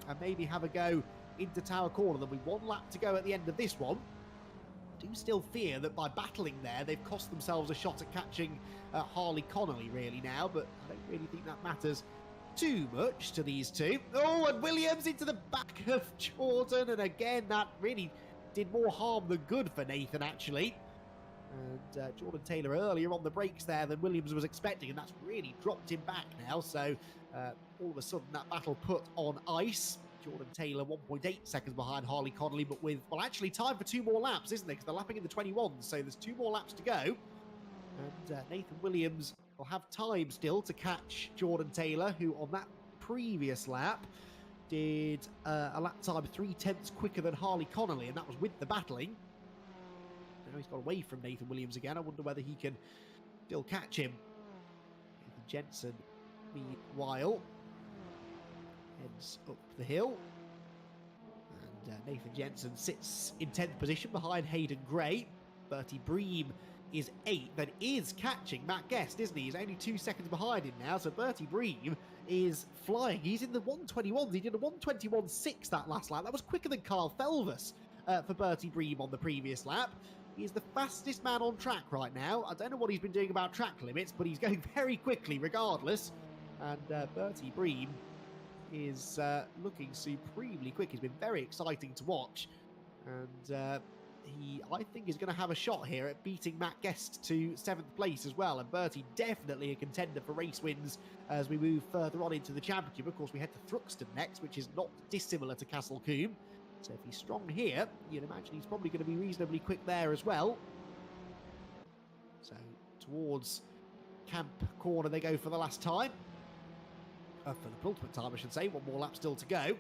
and maybe have a go into Tower Corner? There'll be 1 lap to go at the end of this one. I do still fear that by battling there, they've cost themselves a shot at catching Harley Connolly really now, but I don't really think that matters too much to these two. Oh, and Williams into the back of Jordan, and again, that really did more harm than good for Nathan, actually. And Jordan Taylor earlier on the brakes there than Williams was expecting, and that's really dropped him back now. So all of a sudden that battle put on ice. Jordan Taylor 1.8 seconds behind Harley Connolly, but with, well, actually time for 2 more laps, isn't there? Because they're lapping in the 21s, so there's 2 more laps to go. And Nathan Williams will have time still to catch Jordan Taylor, who on that previous lap did a lap time 3/10 quicker than Harley Connolly, and that was with the battling. Now he's got away from Nathan Williams again. I wonder whether he can still catch him. Nathan Jensen, meanwhile, heads up the hill. And Nathan Jensen sits in 10th position behind Hayden Gray. Bertie Bream is 8th, but is catching Matt Guest, isn't he? He's only 2 seconds behind him now, so Bertie Bream is flying. He's in the 121s. He did a 121.6 that last lap. That was quicker than Carl Felvis for Bertie Bream on the previous lap. He's the fastest man on track right now. I don't know what he's been doing about track limits, but he's going very quickly regardless. And Bertie Bream is looking supremely quick. He's been very exciting to watch. And he, I think, is going to have a shot here at beating Matt Guest to 7th place as well. And Bertie definitely a contender for race wins as we move further on into the championship. Of course, we head to Thruxton next, which is not dissimilar to Castle Combe. So if he's strong here, you'd imagine he's probably going to be reasonably quick there as well. So towards Camp Corner they go for the last time. For the penultimate time, I should say. 1 more lap still to go.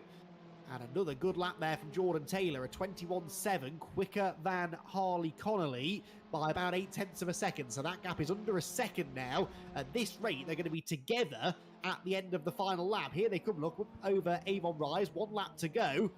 And another good lap there from Jordan Taylor, a 21.7, quicker than Harley Connolly by about 0.8 of a second. So that gap is under a second now. At this rate, they're going to be together at the end of the final lap. Here they come, look, over Avon Rise, 1 lap to go.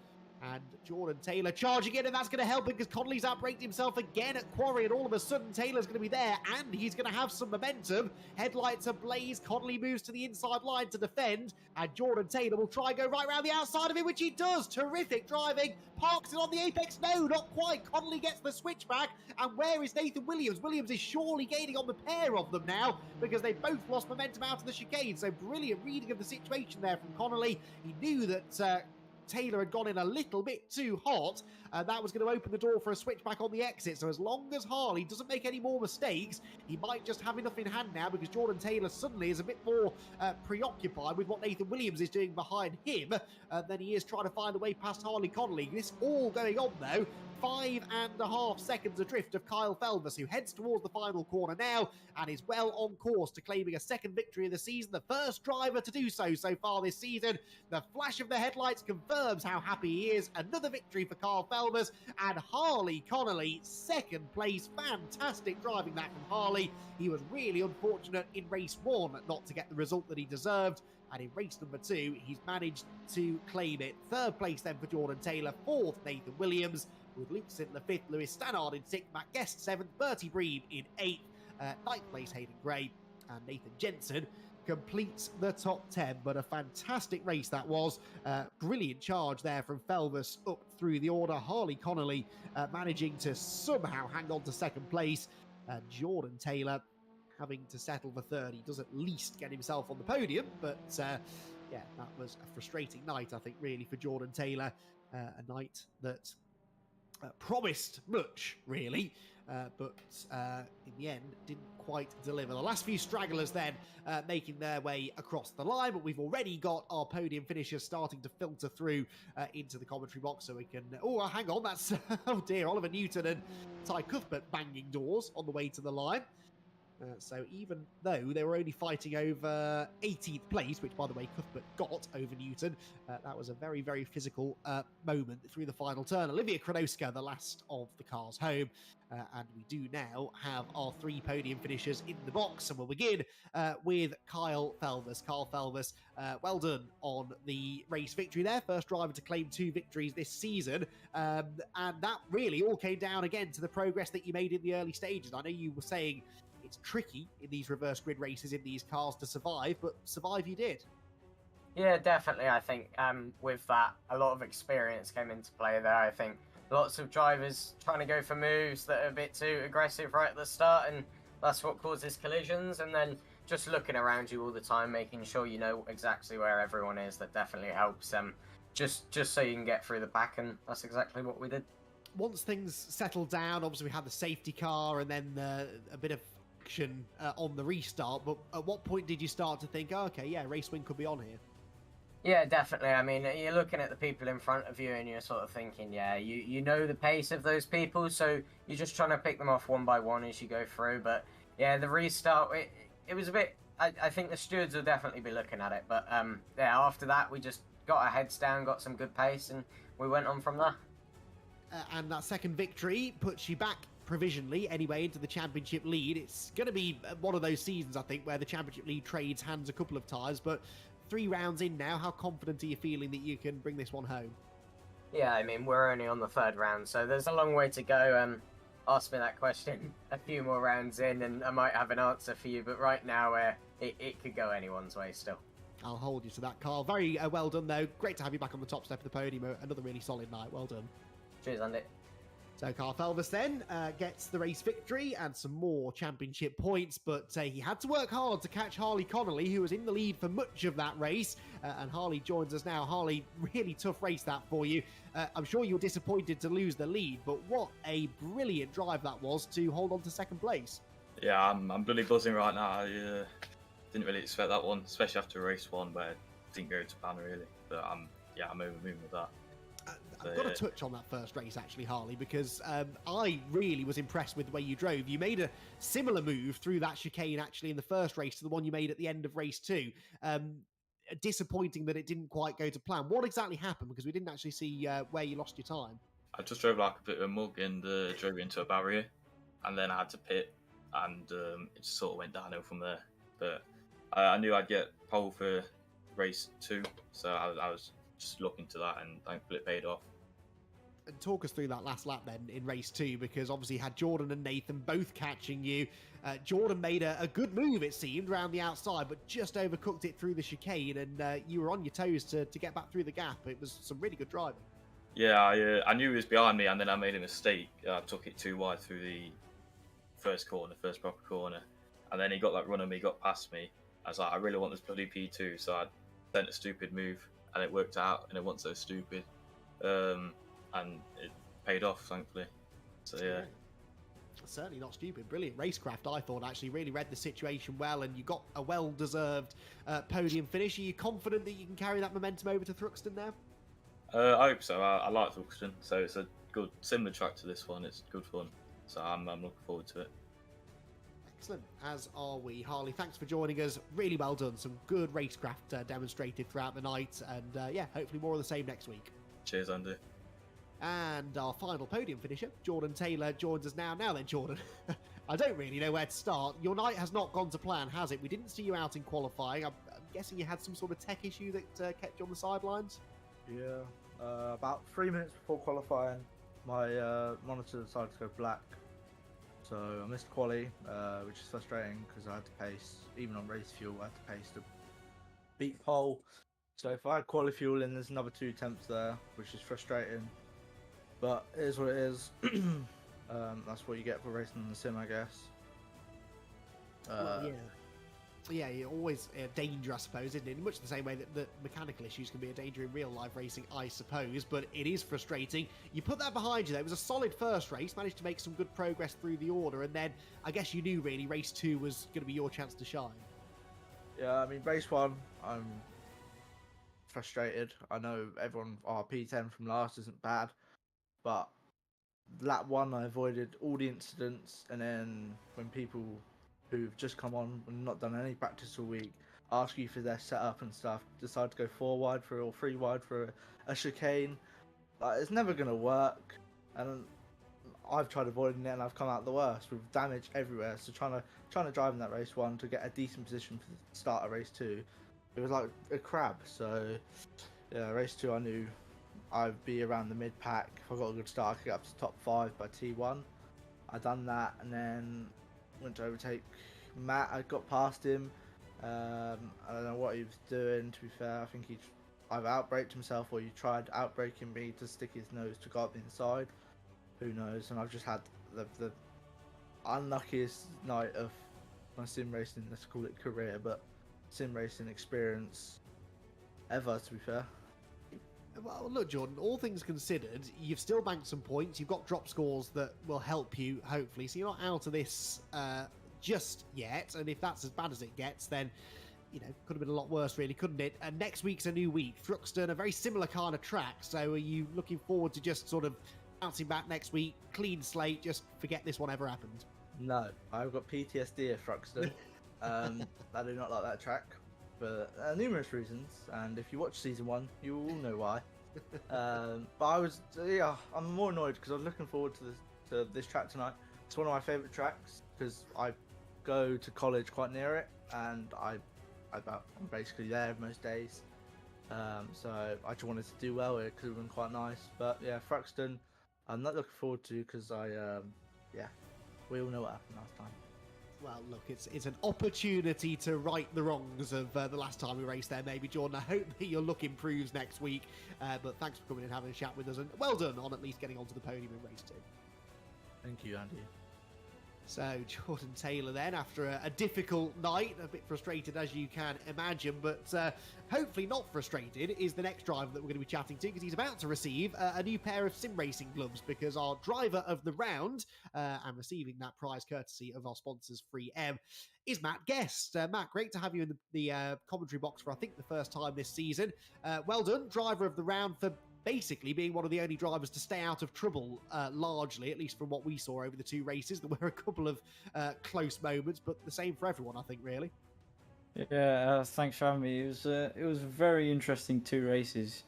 And Jordan Taylor charging in, and that's going to help him because Connolly's outbraked himself again at Quarry, and all of a sudden Taylor's going to be there, and he's going to have some momentum. Headlights ablaze. Connolly moves to the inside line to defend, and Jordan Taylor will try and go right round the outside of it, which he does. Terrific driving. Parks it on the apex. No, not quite. Connolly gets the switchback, and where is Nathan Williams? Williams is surely gaining on the pair of them now because they both lost momentum out of the chicane. So brilliant reading of the situation there from Connolly. He knew that Taylor had gone in a little bit too hot, and that was going to open the door for a switchback on the exit. So as long as Harley doesn't make any more mistakes, he might just have enough in hand now, because Jordan Taylor suddenly is a bit more preoccupied with what Nathan Williams is doing behind him than he is trying to find a way past Harley Connolly. This all going on though. 5.5 seconds adrift of Kyle Felvers, who heads towards the final corner now and is well on course to claiming a second victory of the season, the first driver to do so far this season. The flash of the headlights confirms how happy he is. Another victory for Kyle Felvers, and Harley Connolly, second place. Fantastic driving that from Harley. He was really unfortunate in race 1 not to get the result that he deserved, and in race number 2 he's managed to claim it. Third place then for Jordan Taylor, fourth Nathan Williams, with Luke Sintler 5th, Lewis Stannard in 6th, Matt Guest 7th, Bertie Breen in 8th, 9th place Hayden Gray, and Nathan Jensen completes the top 10. But a fantastic race that was. Brilliant charge there from Felvers up through the order. Harley Connolly managing to somehow hang on to second place. Jordan Taylor having to settle for third. He does at least get himself on the podium, but yeah, that was a frustrating night, I think, really, for Jordan Taylor. A night that promised much, really, but in the end didn't quite deliver. The last few stragglers then making their way across the line, but we've already got our podium finishers starting to filter through into the commentary box, so we can... Oh, hang on, that's... oh dear, Oliver Newton and Ty Cuthbert banging doors on the way to the line. So even though they were only fighting over 18th place, which, by the way, Cuthbert got over Newton, that was a very, very physical moment through the final turn. Olivia Kronoska, the last of the cars home, and we do now have our 3 podium finishers in the box, and we'll begin with Kyle Felvers. Kyle Felvers, well done on the race victory there. First driver to claim 2 victories this season, and that really all came down again to the progress that you made in the early stages. I know you were saying it's tricky in these reverse grid races in these cars to survive, but survive you did. Yeah, definitely. I think with that, a lot of experience came into play there. I think lots of drivers trying to go for moves that are a bit too aggressive right at the start, and that's what causes collisions. And then just looking around you all the time, making sure you know exactly where everyone is, that definitely helps. Just so you can get through the pack, and that's exactly what we did. Once things settled down, obviously we had the safety car and then a bit of action on the restart, but at what point did you start to think, oh, okay, yeah, race win could be on here? Yeah, definitely. I mean, you're looking at the people in front of you and you're sort of thinking, yeah, you know the pace of those people, so you're just trying to pick them off one by one as you go through. But yeah, the restart, it was a bit, I think the stewards will definitely be looking at it, but yeah, after that we just got our heads down, got some good pace, and we went on from there. And that second victory puts you back provisionally anyway into the championship lead. It's going to be one of those seasons, I think, where the championship lead trades hands a couple of times, but 3 rounds in now, how confident are you feeling that you can bring this one home? Yeah, I mean, we're only on the 3rd round, so there's a long way to go. Ask me that question a few more rounds in and I might have an answer for you, but right now it could go anyone's way still. I'll hold you to that, Carl. Very well done, though. Great to have you back on the top step of the podium. Another really solid night. Well done. Cheers, Andy. So Carl Felvers then gets the race victory and some more championship points, but he had to work hard to catch Harley Connolly, who was in the lead for much of that race, and Harley joins us now. Harley, really tough race that for you. I'm sure you were disappointed to lose the lead, but what a brilliant drive that was to hold on to second place. Yeah, I'm bloody buzzing right now. I didn't really expect that one, especially after race 1 where it didn't go to plan really, but I'm over the moon with that. I've got to touch on that first race, actually, Harley, because I really was impressed with the way you drove. You made a similar move through that chicane, actually, in the first race to the one you made at the end of race 2. Disappointing that it didn't quite go to plan. What exactly happened? Because we didn't actually see where you lost your time. I just drove like a bit of a mug and drove into a barrier, and then I had to pit, and it just sort of went downhill from there. But I knew I'd get pole for race 2, so I was just looking to that, and thankfully it paid off. And talk us through that last lap then in race 2, because obviously you had Jordan and Nathan both catching you. Jordan made a good move, it seemed, around the outside, but just overcooked it through the chicane, and you were on your toes to get back through the gap. It was some really good driving. Yeah, I knew he was behind me, and then I made a mistake. I took it too wide through the first proper corner, and then he got that run on me, got past me. I was like, I really want this bloody P2, so I sent a stupid move, and it worked out, and it wasn't so stupid. And it paid off, thankfully. So yeah. Certainly not stupid. Brilliant racecraft, I thought. Actually really read the situation well, and you got a well-deserved podium finish. Are you confident that you can carry that momentum over to Thruxton now? I hope so. I like Thruxton, so it's a good, similar track to this one. It's good fun, so I'm looking forward to it. Excellent, as are we. Harley, thanks for joining us. Really well done. Some good racecraft demonstrated throughout the night, and yeah, hopefully more of the same next week. Cheers, Andy. And our final podium finisher, Jordan Taylor, joins us now. Now then, Jordan, I don't really know where to start. Your night has not gone to plan, has it? We didn't see you out in qualifying. I'm guessing you had some sort of tech issue that kept you on the sidelines? Yeah, about 3 minutes before qualifying, my monitor decided to go black. So I missed quali, which is frustrating because I had to pace, even on race fuel, I had to pace to beat pole. So if I had quali fuel in, there's another 2 attempts there, which is frustrating. But it is what it is. That's what you get for racing in the sim, I guess. Well, yeah, you're always a danger, I suppose, isn't it? In much the same way that mechanical issues can be a danger in real life racing, I suppose, but it is frustrating. You put that behind you, though. It was a solid first race, managed to make some good progress through the order, and then I guess you knew, really, race 2 was going to be your chance to shine. Yeah, I mean, race 1, I'm frustrated. I know everyone, P10 from last isn't bad, but lap 1, I avoided all the incidents, and then when people who've just come on and not done any practice all week ask you for their setup and stuff, decide to go 4 wide for or 3 wide for a chicane, like, it's never going to work. And I've tried avoiding it and I've come out the worst with damage everywhere. So trying to drive in that race 1 to get a decent position for the start of race 2, it was like a crab. So yeah, race 2 I knew I'd be around the mid pack. If I got a good start, I could get up to top 5 by T1. I done that and then went to overtake Matt. I got past him. I don't know what he was doing, to be fair. I think he either outbraked himself or he tried outbraking me to stick his nose to go up the inside. Who knows? And I've just had the unluckiest night of my sim racing, let's call it career, but sim racing experience ever, to be fair. Well, look, Jordan, all things considered, you've still banked some points. You've got drop scores that will help you, hopefully. So you're not out of this just yet. And if that's as bad as it gets, then, you know, could have been a lot worse, really, couldn't it? And next week's a new week. Thruxton, a very similar kind of track. So are you looking forward to just sort of bouncing back next week, clean slate, just forget this one ever happened? No, I've got PTSD at Thruxton. I do not like that track for numerous reasons, and if you watch season 1, you all know why. But I'm more annoyed because I was looking forward to this track tonight. It's one of my favourite tracks because I go to college quite near it, and I'm basically there most days. So I just wanted to do well here because it would have been quite nice. But yeah, Thruxton, I'm not looking forward to because we all know what happened last time. Well, look, it's an opportunity to right the wrongs of the last time we raced there, maybe, Jordan. I hope that your luck improves next week. But thanks for coming and having a chat with us, and well done on at least getting onto the podium in race 2. Thank you, Andy. So, Jordan Taylor then, after a difficult night, a bit frustrated as you can imagine, but hopefully not frustrated, is the next driver that we're going to be chatting to, because he's about to receive a new pair of sim racing gloves, because our driver of the round, and receiving that prize courtesy of our sponsors 3M, is Matt Guest. Matt, great to have you in the commentary box for, I think, the first time this season. Well done, driver of the round, for basically being one of the only drivers to stay out of trouble, largely, at least from what we saw over the 2 races. There were a couple of close moments, but the same for everyone, I think, really. Yeah, thanks for having me. It was very interesting 2 races.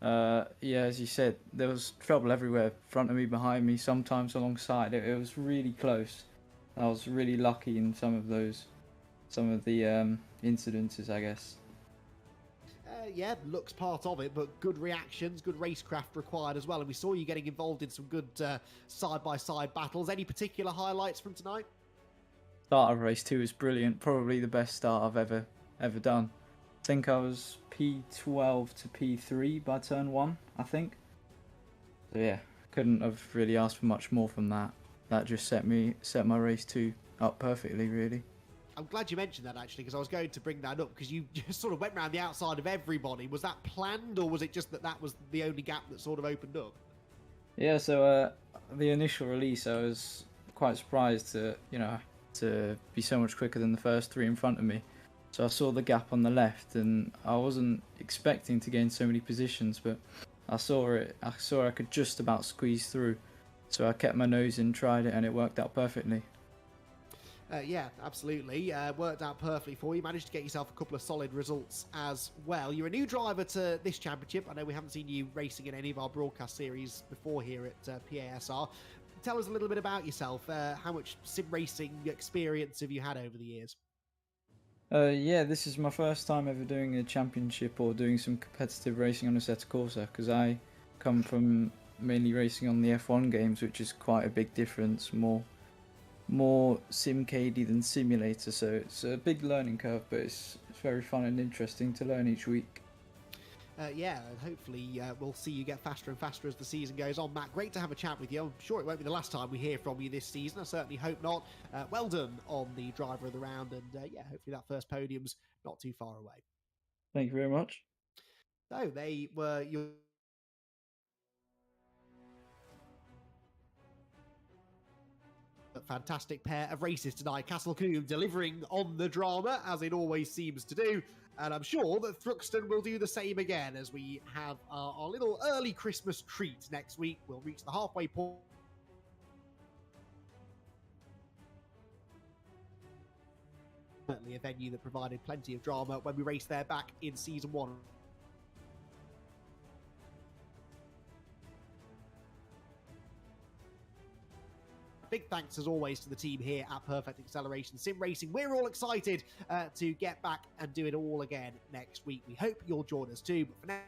Yeah, as you said, there was trouble everywhere, front of me, behind me, sometimes alongside. It was really close. I was really lucky in some of the incidences, I guess. Yeah, looks part of it, but good reactions, good racecraft required as well. And we saw you getting involved in some good side-by-side battles. Any particular highlights from tonight? Start of race 2 was brilliant. Probably the best start I've ever done. I think I was P12 to P3 by turn 1, I think. So yeah, couldn't have really asked for much more from that. That just set my race 2 up perfectly, really. I'm glad you mentioned that, actually, because I was going to bring that up, because you just sort of went around the outside of everybody. Was that planned, or was it just that was the only gap that sort of opened up? Yeah, so the initial release, I was quite surprised to be so much quicker than the first 3 in front of me. So I saw the gap on the left, and I wasn't expecting to gain so many positions, but I saw it. I saw I could just about squeeze through, so I kept my nose in, tried it, and it worked out perfectly. Yeah, absolutely. Worked out perfectly for you. Managed to get yourself a couple of solid results as well. You're a new driver to this championship. I know we haven't seen you racing in any of our broadcast series before here at PASR. Tell us a little bit about yourself. How much sim racing experience have you had over the years? Yeah, this is my first time ever doing a championship or doing some competitive racing on a Assetto Corsa, because I come from mainly racing on the F1 games, which is quite a big difference. More SimCady than simulator, so it's a big learning curve, but it's very fun and interesting to learn each week. Yeah, and hopefully we'll see you get faster and faster as the season goes on. Matt, great to have a chat with you. I'm sure it won't be the last time we hear from you this season. I certainly hope not. Well done on the driver of the round, and yeah, hopefully that first podium's not too far away. Thank you very much. So they were your fantastic pair of races tonight. Castle Combe delivering on the drama, as it always seems to do. And I'm sure that Thruxton will do the same again as we have our little early Christmas treat next week. We'll reach the halfway point. Certainly a venue that provided plenty of drama when we raced there back in season 1. Big thanks, as always, to the team here at Perfect Acceleration Sim Racing. We're all excited to get back and do it all again next week. We hope you'll join us too. But for now,